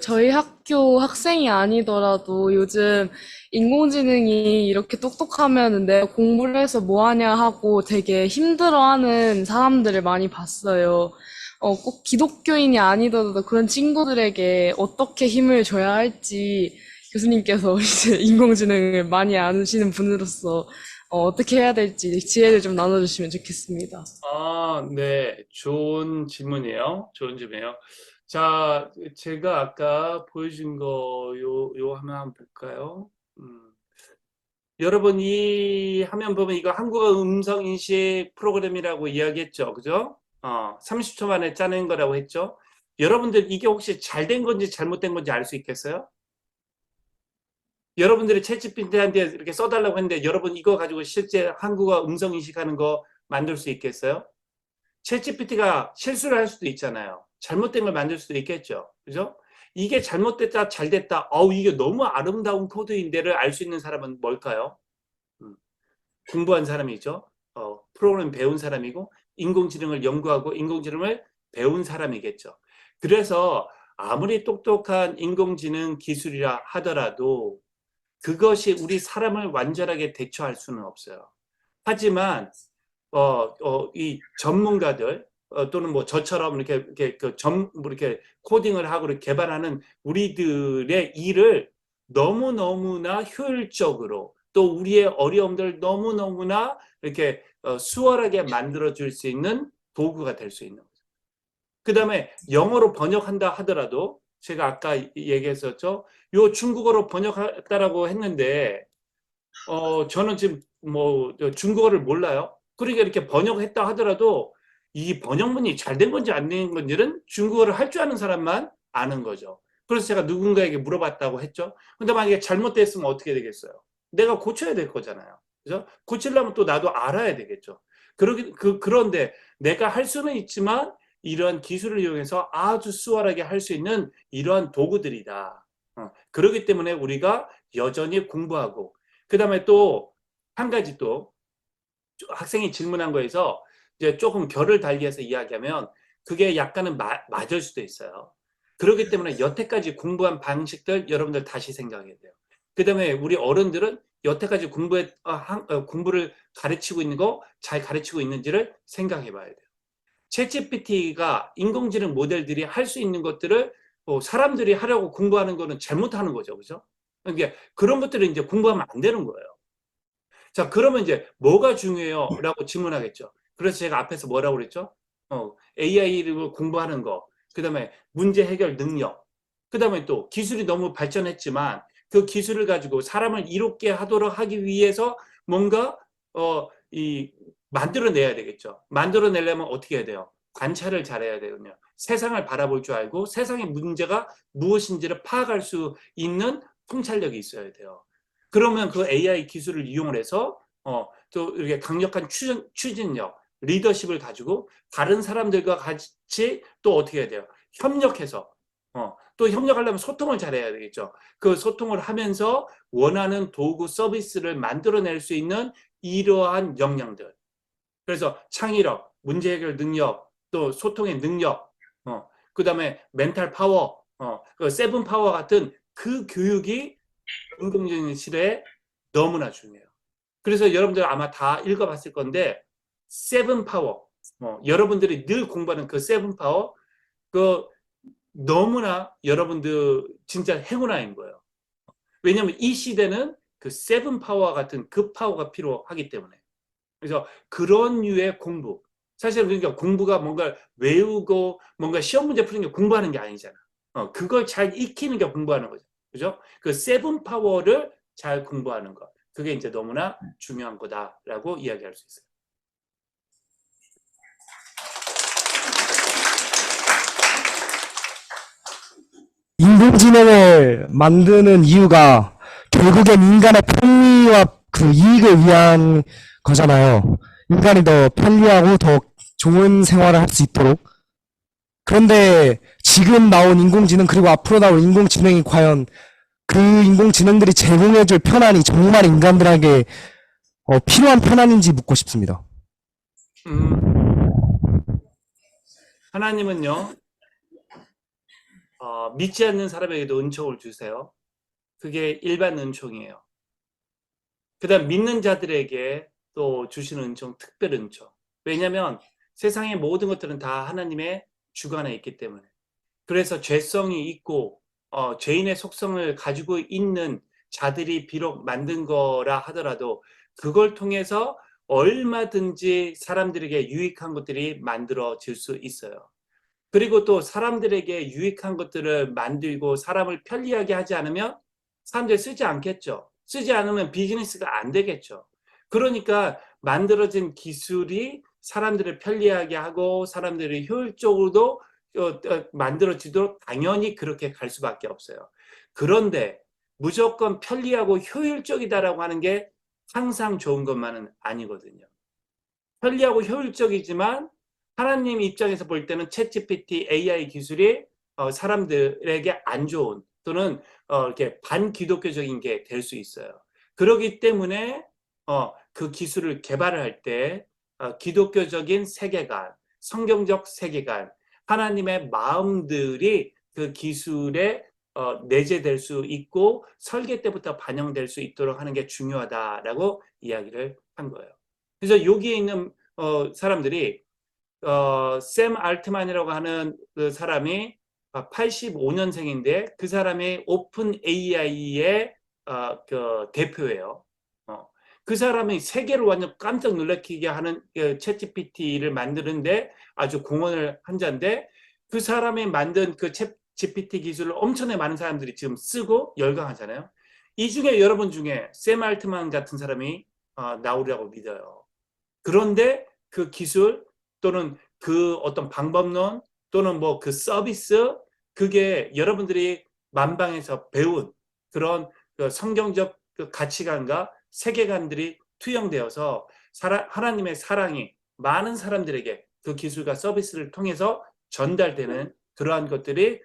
저희 학교 학생이 아니더라도 요즘 인공지능이 이렇게 똑똑하면 내가 공부를 해서 뭐 하냐 하고 되게 힘들어하는 사람들을 많이 봤어요. 꼭 기독교인이 아니더라도 그런 친구들에게 어떻게 힘을 줘야 할지 교수님께서 이제 인공지능을 많이 아시는 분으로서 어떻게 해야 될지 지혜를 좀 나눠주시면 좋겠습니다. 네. 좋은 질문이에요. 좋은 질문이에요. 자, 제가 아까 보여준 거, 요 화면 한번 볼까요? 여러분, 이 화면 보면 이거 한국어 음성 인식 프로그램이라고 이야기했죠. 그죠? 30초 만에 짜낸 거라고 했죠. 여러분들 이게 혹시 잘 된 건지 잘못된 건지 알 수 있겠어요? 여러분들이 챗GPT한테 이렇게 써달라고 했는데 여러분 이거 가지고 실제 한국어 음성 인식하는 거 만들 수 있겠어요? 챗GPT가 실수를 할 수도 있잖아요. 잘못된 걸 만들 수도 있겠죠. 그죠? 이게 잘못됐다, 잘됐다, 이게 너무 아름다운 코드인데를 알 수 있는 사람은 뭘까요? 공부한 사람이죠. 프로그램 배운 사람이고, 인공지능을 연구하고, 인공지능을 배운 사람이겠죠. 그래서 아무리 똑똑한 인공지능 기술이라 하더라도 그것이 우리 사람을 완전하게 대처할 수는 없어요. 하지만 이 전문가들 또는 뭐 저처럼 이렇게 뭐 이렇게 코딩을 하고 이렇게 개발하는 우리들의 일을 너무너무나 효율적으로 또 우리의 어려움들 너무너무나 이렇게 수월하게 만들어줄 수 있는 도구가 될 수 있는 거죠. 그 다음에 영어로 번역한다 하더라도 제가 아까 얘기했었죠. 요 중국어로 번역했다라고 했는데 저는 지금 뭐 중국어를 몰라요. 그러니까 이렇게 번역했다 하더라도 이 번역문이 잘 된 건지 안 된 건지는 중국어를 할 줄 아는 사람만 아는 거죠. 그래서 제가 누군가에게 물어봤다고 했죠. 근데 만약에 잘못됐으면 어떻게 되겠어요? 내가 고쳐야 될 거잖아요. 그죠? 고치려면 또 나도 알아야 되겠죠. 그런데 내가 할 수는 있지만 이런 기술을 이용해서 아주 수월하게 할 수 있는 이러한 도구들이다. 그렇기 때문에 우리가 여전히 공부하고 그 다음에 또 한 가지 또 학생이 질문한 거에서 이제 조금 결을 달리해서 이야기하면 그게 약간은 맞을 수도 있어요. 그렇기 때문에 여태까지 공부한 방식들 여러분들 다시 생각해야 돼요. 그 다음에 우리 어른들은 여태까지 공부를 가르치고 있는 거 잘 가르치고 있는지를 생각해 봐야 돼요. 챗GPT가 인공지능 모델들이 할 수 있는 것들을 사람들이 하려고 공부하는 거는 잘못하는 거죠. 그죠? 그러니까 그런 것들을 이제 공부하면 안 되는 거예요. 자, 그러면 이제 뭐가 중요해요? 라고 질문하겠죠. 그래서 제가 앞에서 뭐라고 그랬죠? AI를 공부하는 거, 그 다음에 문제 해결 능력, 그 다음에 또 기술이 너무 발전했지만 그 기술을 가지고 사람을 이롭게 하도록 하기 위해서 뭔가, 만들어내야 되겠죠. 만들어내려면 어떻게 해야 돼요? 관찰을 잘해야 되거든요. 세상을 바라볼 줄 알고 세상의 문제가 무엇인지를 파악할 수 있는 통찰력이 있어야 돼요. 그러면 그 AI 기술을 이용을 해서 또 이렇게 강력한 추진력, 리더십을 가지고 다른 사람들과 같이 또 어떻게 해야 돼요? 협력해서 또 협력하려면 소통을 잘해야 되겠죠. 그 소통을 하면서 원하는 도구 서비스를 만들어낼 수 있는 이러한 역량들. 그래서 창의력, 문제 해결 능력, 또 소통의 능력, 그 다음에 멘탈 파워, 그 세븐 파워 같은 그 교육이 인공지능 시대에 너무나 중요해요. 그래서 여러분들 아마 다 읽어봤을 건데 세븐 파워, 여러분들이 늘 공부하는 그 세븐 파워, 그 너무나 여러분들 진짜 행운아인 거예요. 왜냐하면 이 시대는 그 세븐 파워 같은 그 파워가 필요하기 때문에. 그래서 그런 류의 공부. 사실 그러니까 공부가 뭔가 외우고 뭔가 시험 문제 푸는 게 공부하는 게 아니잖아. 그걸 잘 익히는 게 공부하는 거죠. 그죠? 그 세븐 파워를 잘 공부하는 것. 그게 이제 너무나 중요한 거다라고 이야기할 수 있어요. 인공지능을 만드는 이유가 결국엔 인간의 편리와 그 이익을 위한 거잖아요. 인간이 더 편리하고 더 좋은 생활을 할 수 있도록. 그런데 지금 나온 인공지능 그리고 앞으로 나올 인공지능이 과연 그 인공지능들이 제공해줄 편안이 정말 인간들에게 필요한 편안인지 묻고 싶습니다. 하나님은요, 믿지 않는 사람에게도 은총을 주세요. 그게 일반 은총이에요. 그 다음 믿는 자들에게 또 주시는 은총, 특별 은총. 왜냐하면 세상의 모든 것들은 다 하나님의 주관에 있기 때문에. 그래서 죄성이 있고 죄인의 속성을 가지고 있는 자들이 비록 만든 거라 하더라도 그걸 통해서 얼마든지 사람들에게 유익한 것들이 만들어질 수 있어요. 그리고 또 사람들에게 유익한 것들을 만들고 사람을 편리하게 하지 않으면 사람들이 쓰지 않겠죠. 쓰지 않으면 비즈니스가 안 되겠죠. 그러니까 만들어진 기술이 사람들을 편리하게 하고 사람들이 효율적으로도 만들어지도록 당연히 그렇게 갈 수밖에 없어요. 그런데 무조건 편리하고 효율적이다라고 하는 게 항상 좋은 것만은 아니거든요. 편리하고 효율적이지만 하나님 입장에서 볼 때는 챗GPT AI 기술이 사람들에게 안 좋은 또는 이렇게 반기독교적인 게 될 수 있어요. 그렇기 때문에 그 기술을 개발을 할 때 기독교적인 세계관, 성경적 세계관, 하나님의 마음들이 그 기술에 내재될 수 있고 설계 때부터 반영될 수 있도록 하는 게 중요하다라고 이야기를 한 거예요. 그래서 여기에 있는 사람들이 샘 알트만이라고 하는 그 사람이 85년생인데 그 사람이 오픈 AI의 그 대표예요. 그 사람이 세계를 완전 깜짝 놀래키게 하는 챗 GPT를 만드는데 아주 공헌을 한 자인데 그 사람이 만든 그 챗 GPT 기술을 엄청나게 많은 사람들이 지금 쓰고 열광하잖아요. 이 중에 여러분 중에 샘 알트만 같은 사람이 나오리라고 믿어요. 그런데 그 기술 또는 그 어떤 방법론 또는 뭐 그 서비스 그게 여러분들이 만방에서 배운 그런 그 성경적 그 가치관과 세계관들이 투영되어서 하나님의 사랑이 많은 사람들에게 그 기술과 서비스를 통해서 전달되는 그러한 것들이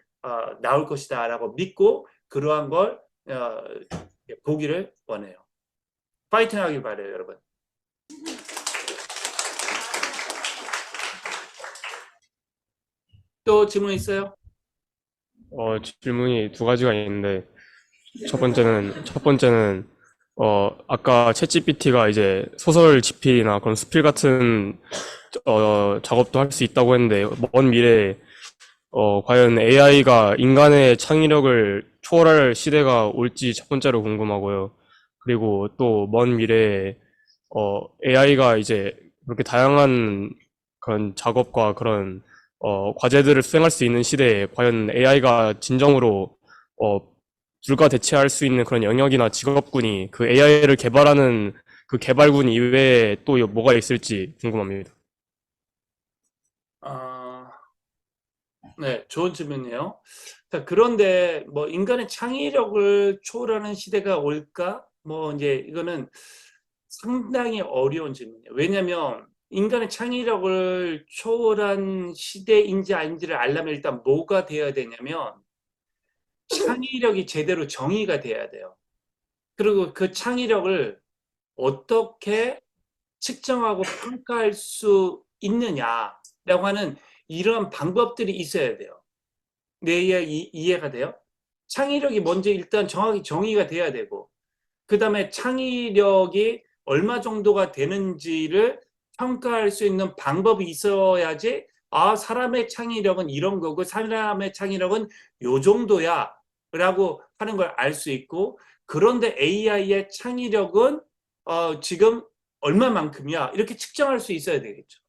나올 것이다라고 믿고 그러한 걸 보기를 원해요. 파이팅하길 바래요, 여러분. 또 질문 있어요? 질문이 두 가지가 있는데, 첫 번째는, 아까 챗GPT가 이제 소설 집필이나 그런 수필 같은, 작업도 할 수 있다고 했는데, 먼 미래에, 과연 AI가 인간의 창의력을 초월할 시대가 올지 첫 번째로 궁금하고요. 그리고 또 먼 미래에, AI가 이제 그렇게 다양한 그런 작업과 그런 과제들을 수행할 수 있는 시대에 과연 AI가 진정으로 불가 대체할 수 있는 그런 영역이나 직업군이 그 AI를 개발하는 그 개발군 이외에 또 뭐가 있을지 궁금합니다. 네, 좋은 질문이에요. 자, 그런데 뭐 인간의 창의력을 초월하는 시대가 올까? 뭐 이제 이거는 상당히 어려운 질문이에요. 왜냐하면 인간의 창의력을 초월한 시대인지 아닌지를 알려면 일단 뭐가 되어야 되냐면 창의력이 제대로 정의가 돼야 돼요. 그리고 그 창의력을 어떻게 측정하고 평가할 수 있느냐라고 하는 이런 방법들이 있어야 돼요. 내 이해가 돼요? 창의력이 먼저 일단 정확히 정의가 돼야 되고 그 다음에 창의력이 얼마 정도가 되는지를 평가할 수 있는 방법이 있어야지 사람의 창의력은 이런 거고 사람의 창의력은 요 정도야 라고 하는 걸 알 수 있고 그런데 AI의 창의력은 지금 얼마만큼이야 이렇게 측정할 수 있어야 되겠죠.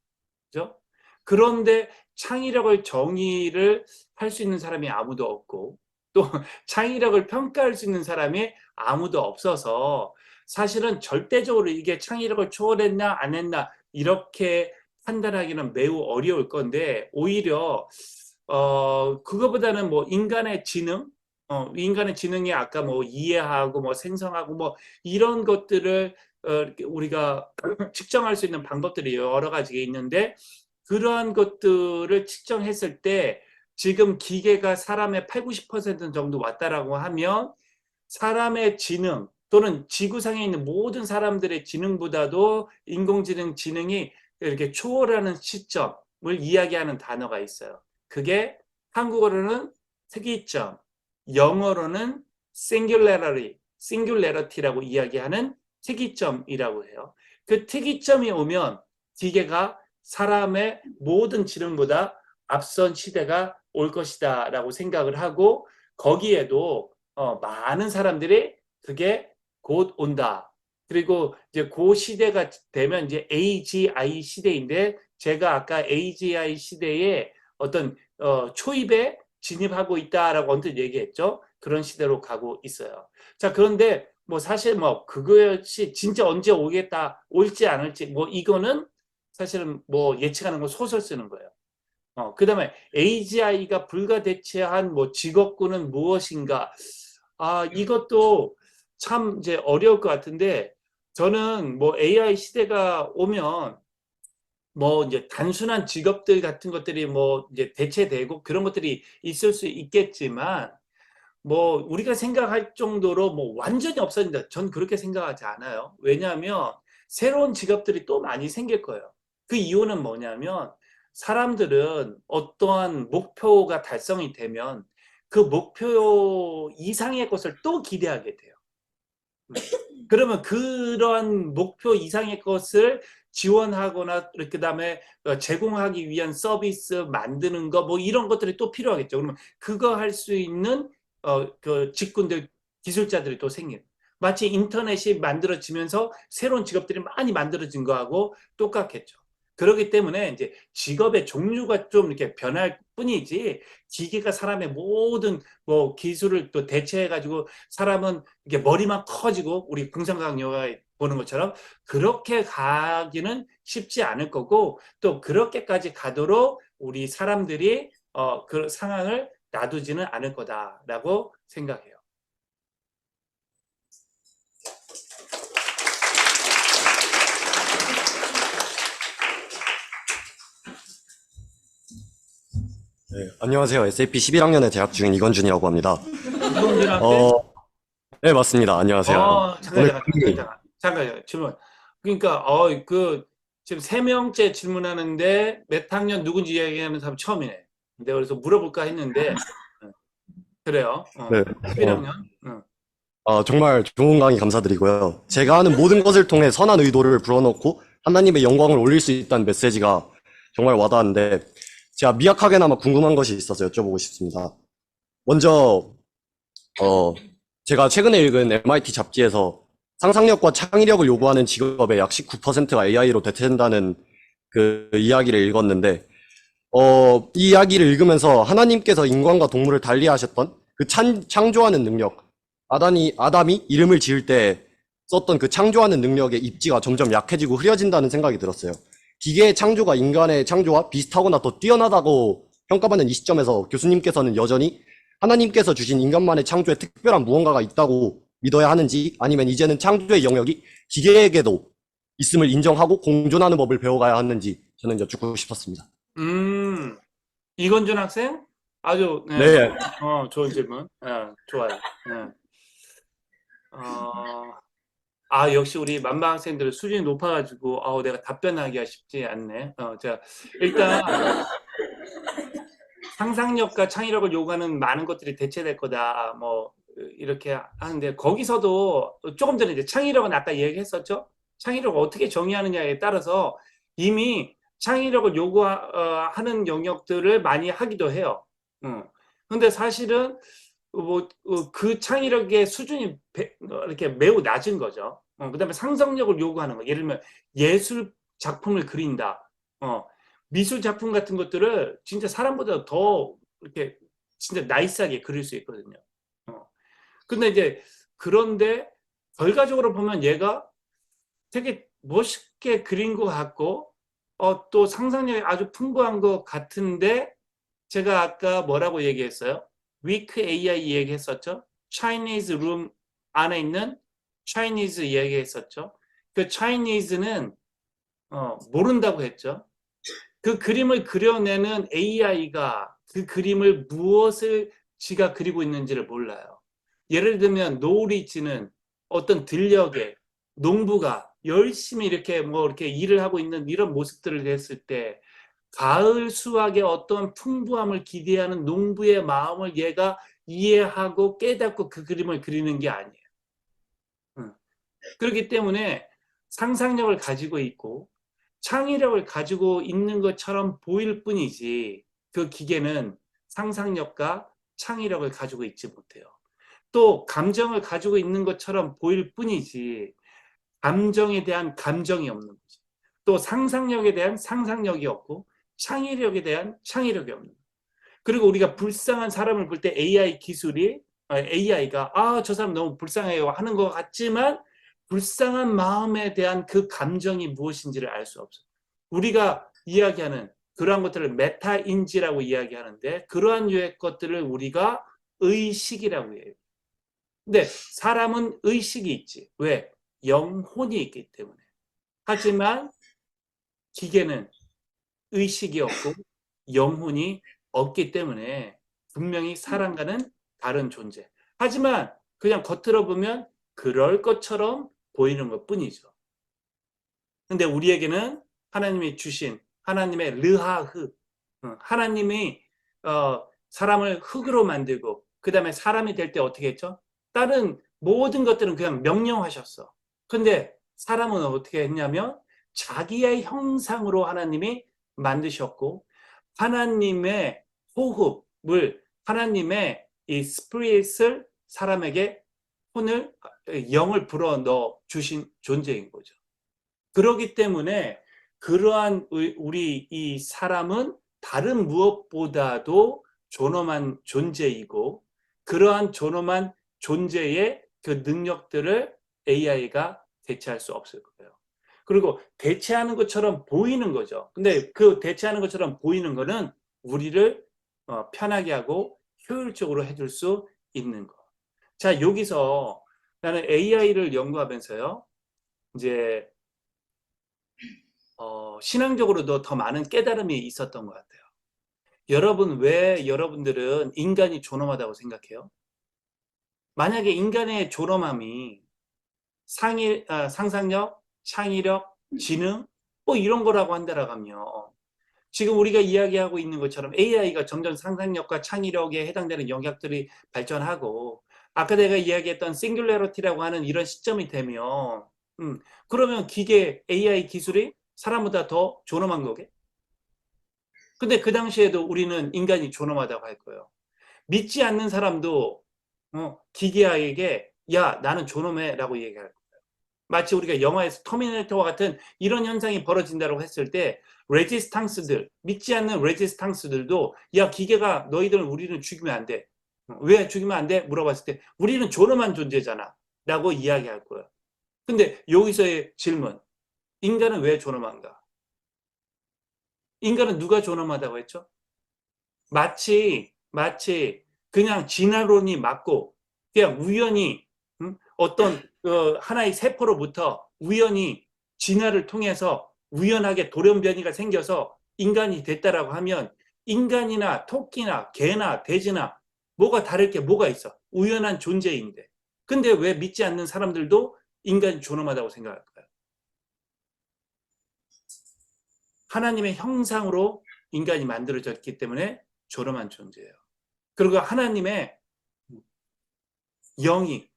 그죠? 그런데 창의력을 정의를 할 수 있는 사람이 아무도 없고 또 창의력을 평가할 수 있는 사람이 아무도 없어서 사실은 절대적으로 이게 창의력을 초월했나 안 했나 이렇게 판단하기는 매우 어려울 건데 오히려 그거보다는 뭐 인간의 지능 인간의 지능이 아까 뭐 이해하고 뭐 생성하고 뭐 이런 것들을 우리가 측정할 수 있는 방법들이 여러 가지가 있는데 그러한 것들을 측정했을 때 지금 기계가 사람의 8, 90% 정도 왔다라고 하면 사람의 지능 또는 지구상에 있는 모든 사람들의 지능보다도 인공지능 지능이 이렇게 초월하는 시점을 이야기하는 단어가 있어요. 그게 한국어로는 특이점, 영어로는 singularity라고 이야기하는 특이점이라고 해요. 그 특이점이 오면 기계가 사람의 모든 지능보다 앞선 시대가 올 것이다 라고 생각을 하고 거기에도 많은 사람들이 그게 곧 온다. 그리고 이제 그 시대가 되면 이제 AGI 시대인데 제가 아까 AGI 시대에 어떤 초입에 진입하고 있다라고 언뜻 얘기했죠. 그런 시대로 가고 있어요. 자, 그런데 뭐 사실 뭐 그것이 진짜 언제 오겠다, 올지 않을지 뭐 이거는 사실은 뭐 예측하는 건 소설 쓰는 거예요. 그다음에 AGI가 불가대체한 뭐 직업군은 무엇인가? 이것도 참 이제 어려울 것 같은데 저는 뭐 AI 시대가 오면 뭐 이제 단순한 직업들 같은 것들이 뭐 이제 대체되고 그런 것들이 있을 수 있겠지만 뭐 우리가 생각할 정도로 뭐 완전히 없어진다. 전 그렇게 생각하지 않아요. 왜냐하면 새로운 직업들이 또 많이 생길 거예요. 그 이유는 뭐냐면 사람들은 어떠한 목표가 달성이 되면 그 목표 이상의 것을 또 기대하게 돼요. 그러면 그러한 목표 이상의 것을 지원하거나 그다음에 제공하기 위한 서비스 만드는 거 뭐 이런 것들이 또 필요하겠죠. 그러면 그거 할 수 있는 그 직군들 기술자들이 또 생겨요. 마치 인터넷이 만들어지면서 새로운 직업들이 많이 만들어진 거하고 똑같겠죠. 그렇기 때문에 이제 직업의 종류가 좀 이렇게 변할 뿐이지 기계가 사람의 모든 뭐 기술을 또 대체해가지고 사람은 이렇게 머리만 커지고 우리 궁상각 영화에 보는 것처럼 그렇게 가기는 쉽지 않을 거고 또 그렇게까지 가도록 우리 사람들이 그 상황을 놔두지는 않을 거다라고 생각해요. 네, 안녕하세요. SAP 11학년에 재학 중인 이건준이라고 합니다. 이동진한테 네, 맞습니다. 안녕하세요. 잠깐 질문. 그러니까 지금 3명째 질문하는데 몇 학년 누군지 이야기하는 사람 처음이네. 내가 그래서 물어볼까 했는데 그래요. 네, 11학년. 정말 좋은 강의 감사드리고요. 제가 하는 모든 것을 통해 선한 의도를 불어넣고 하나님의 영광을 올릴 수 있다는 메시지가 정말 와닿았는데 제가 미약하게나마 궁금한 것이 있어서 여쭤보고 싶습니다. 먼저 제가 최근에 읽은 MIT 잡지에서 상상력과 창의력을 요구하는 직업의 약 19%가 AI로 대체된다는 그 이야기를 읽었는데 이 이야기를 읽으면서 하나님께서 인간과 동물을 달리하셨던 그 창조하는 능력, 아담이 이름을 지을 때 썼던 그 창조하는 능력의 입지가 점점 약해지고 흐려진다는 생각이 들었어요. 기계의 창조가 인간의 창조와 비슷하거나 더 뛰어나다고 평가받는 이 시점에서 교수님께서는 여전히 하나님께서 주신 인간만의 창조에 특별한 무언가가 있다고 믿어야 하는지 아니면 이제는 창조의 영역이 기계에게도 있음을 인정하고 공존하는 법을 배워가야 하는지 저는 여쭙고 싶었습니다. 이건준 학생? 아주 네. 좋은 질문. 좋아요. 역시 우리 만방 학생들은 수준이 높아가지고 내가 답변하기가 쉽지 않네. 자, 일단 상상력과 창의력을 요구하는 많은 것들이 대체될 거다. 뭐 이렇게 하는데 거기서도 조금 전에 이제 창의력은 아까 얘기했었죠. 창의력을 어떻게 정의하느냐에 따라서 이미 창의력을 요구하는 영역들을 많이 하기도 해요. 근데 사실은 그 창의력의 수준이 이렇게 매우 낮은 거죠. 그다음에 상상력을 요구하는 거. 예를 들면 예술 작품을 그린다. 미술 작품 같은 것들을 진짜 사람보다 더 이렇게 진짜 나이스하게 그릴 수 있거든요. 근데 이제 그런데 결과적으로 보면 얘가 되게 멋있게 그린 것 같고 또 상상력이 아주 풍부한 것 같은데 제가 아까 뭐라고 얘기했어요? weak AI 얘기했었죠? Chinese room 안에 있는 Chinese 얘기했었죠? 그 Chinese는 모른다고 했죠? 그 그림을 그려내는 AI가 그 그림을 무엇을 지가 그리고 있는지를 몰라요. 예를 들면 노을이지는 어떤 들녘에 농부가 열심히 이렇게 이렇게 일을 하고 있는 이런 모습들을 했을 때 가을 수확의 어떤 풍부함을 기대하는 농부의 마음을 얘가 이해하고 깨닫고 그 그림을 그리는 게 아니에요. 그렇기 때문에 상상력을 가지고 있고 창의력을 가지고 있는 것처럼 보일 뿐이지 그 기계는 상상력과 창의력을 가지고 있지 못해요. 또 감정을 가지고 있는 것처럼 보일 뿐이지 감정에 대한 감정이 없는 거죠. 또 상상력에 대한 상상력이 없고 창의력에 대한 창의력이 없는 거예요. 그리고 우리가 불쌍한 사람을 볼 때 AI가 저 사람 너무 불쌍해요 하는 것 같지만 불쌍한 마음에 대한 그 감정이 무엇인지를 알 수 없어요. 우리가 이야기하는 그러한 것들을 메타인지라고 이야기하는데 그러한 유의 것들을 우리가 의식이라고 해요. 근데 사람은 의식이 있지. 왜? 영혼이 있기 때문에. 하지만 기계는 의식이 없고 영혼이 없기 때문에 분명히 사람과는 다른 존재. 하지만 그냥 겉으로 보면 그럴 것처럼 보이는 것 뿐이죠. 근데 우리에게는 하나님이 주신 하나님의 르하흐, 하나님이 사람을 흙으로 만들고 그 다음에 사람이 될 때 어떻게 했죠? 다른 모든 것들은 그냥 명령하셨어. 근데 사람은 어떻게 했냐면 자기의 형상으로 하나님이 만드셨고 하나님의 호흡을 하나님의 이 스피릿을 사람에게 혼을 영을 불어 넣어 주신 존재인 거죠. 그렇기 때문에 그러한 우리 이 사람은 다른 무엇보다도 존엄한 존재이고 그러한 존엄한 존재의 그 능력들을 AI가 대체할 수 없을 거예요. 그리고 대체하는 것처럼 보이는 거죠. 근데 그 대체하는 것처럼 보이는 거는 우리를 편하게 하고 효율적으로 해줄 수 있는 거. 자, 여기서 나는 AI를 연구하면서요, 이제 신앙적으로도 더 많은 깨달음이 있었던 것 같아요. 여러분, 왜 여러분들은 인간이 존엄하다고 생각해요? 만약에 인간의 존엄함이 상상력, 창의력, 지능, 뭐 이런 거라고 한다라고 하면 지금 우리가 이야기하고 있는 것처럼 AI가 점점 상상력과 창의력에 해당되는 영역들이 발전하고 아까 내가 이야기했던 싱귤러리티라고 하는 이런 시점이 되면 그러면 기계 AI 기술이 사람보다 더 존엄한 거게? 근데 그 당시에도 우리는 인간이 존엄하다고 할 거예요. 믿지 않는 사람도 기계에게 야, 나는 존엄해 라고 얘기할 거예요. 마치 우리가 영화에서 터미네이터와 같은 이런 현상이 벌어진다고 했을 때 레지스탕스들, 믿지 않는 레지스탕스들도 야, 기계가 너희들은 우리를 죽이면 안 돼. 왜 죽이면 안 돼? 물어봤을 때 우리는 존엄한 존재잖아 라고 이야기할 거예요. 근데 여기서의 질문, 인간은 왜 존엄한가? 인간은 누가 존엄하다고 했죠? 마치 그냥 진화론이 맞고 그냥 우연히 어떤 하나의 세포로부터 우연히 진화를 통해서 우연하게 돌연변이가 생겨서 인간이 됐다라고 하면 인간이나 토끼나 개나 돼지나 뭐가 다를 게 뭐가 있어? 우연한 존재인데. 근데 왜 믿지 않는 사람들도 인간이 존엄하다고 생각할까요? 하나님의 형상으로 인간이 만들어졌기 때문에 존엄한 존재예요. 그리고 하나님의 영이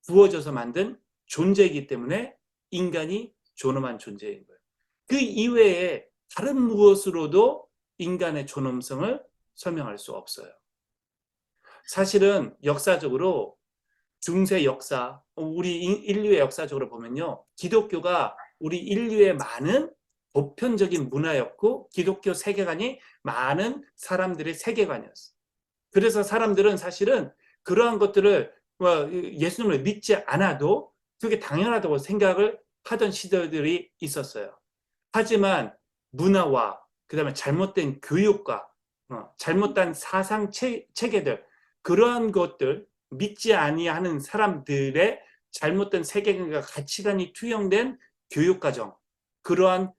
부어져서 만든 존재이기 때문에 인간이 존엄한 존재인 거예요. 그 이외에 다른 무엇으로도 인간의 존엄성을 설명할 수 없어요. 사실은 역사적으로 중세 역사, 우리 인류의 역사적으로 보면요, 기독교가 우리 인류의 많은 보편적인 문화였고 기독교 세계관이 많은 사람들의 세계관이었어요. 그래서 사람들은 사실은 그러한 것들을 예수님을 믿지 않아도 그게 당연하다고 생각을 하던 시절들이 있었어요. 하지만 문화와 그다음에 잘못된 교육과 잘못된 사상 체계들, 그러한 것들, 믿지 아니하는 사람들의 잘못된 세계관과 가치관이 투영된 교육과정, 그러한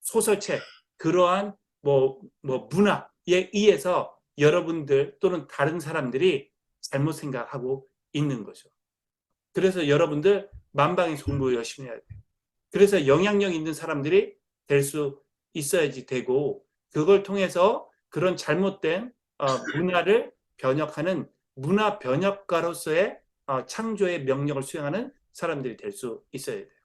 소설책, 그러한 문화에 의해서 여러분들 또는 다른 사람들이 잘못 생각하고 있는 거죠. 그래서 여러분들 만방의 공부 열심히 해야 돼요. 그래서 영향력 있는 사람들이 될 수 있어야지 되고 그걸 통해서 그런 잘못된 문화를 변혁하는 문화 변혁가로서의 창조의 명령을 수행하는 사람들이 될 수 있어야 돼요.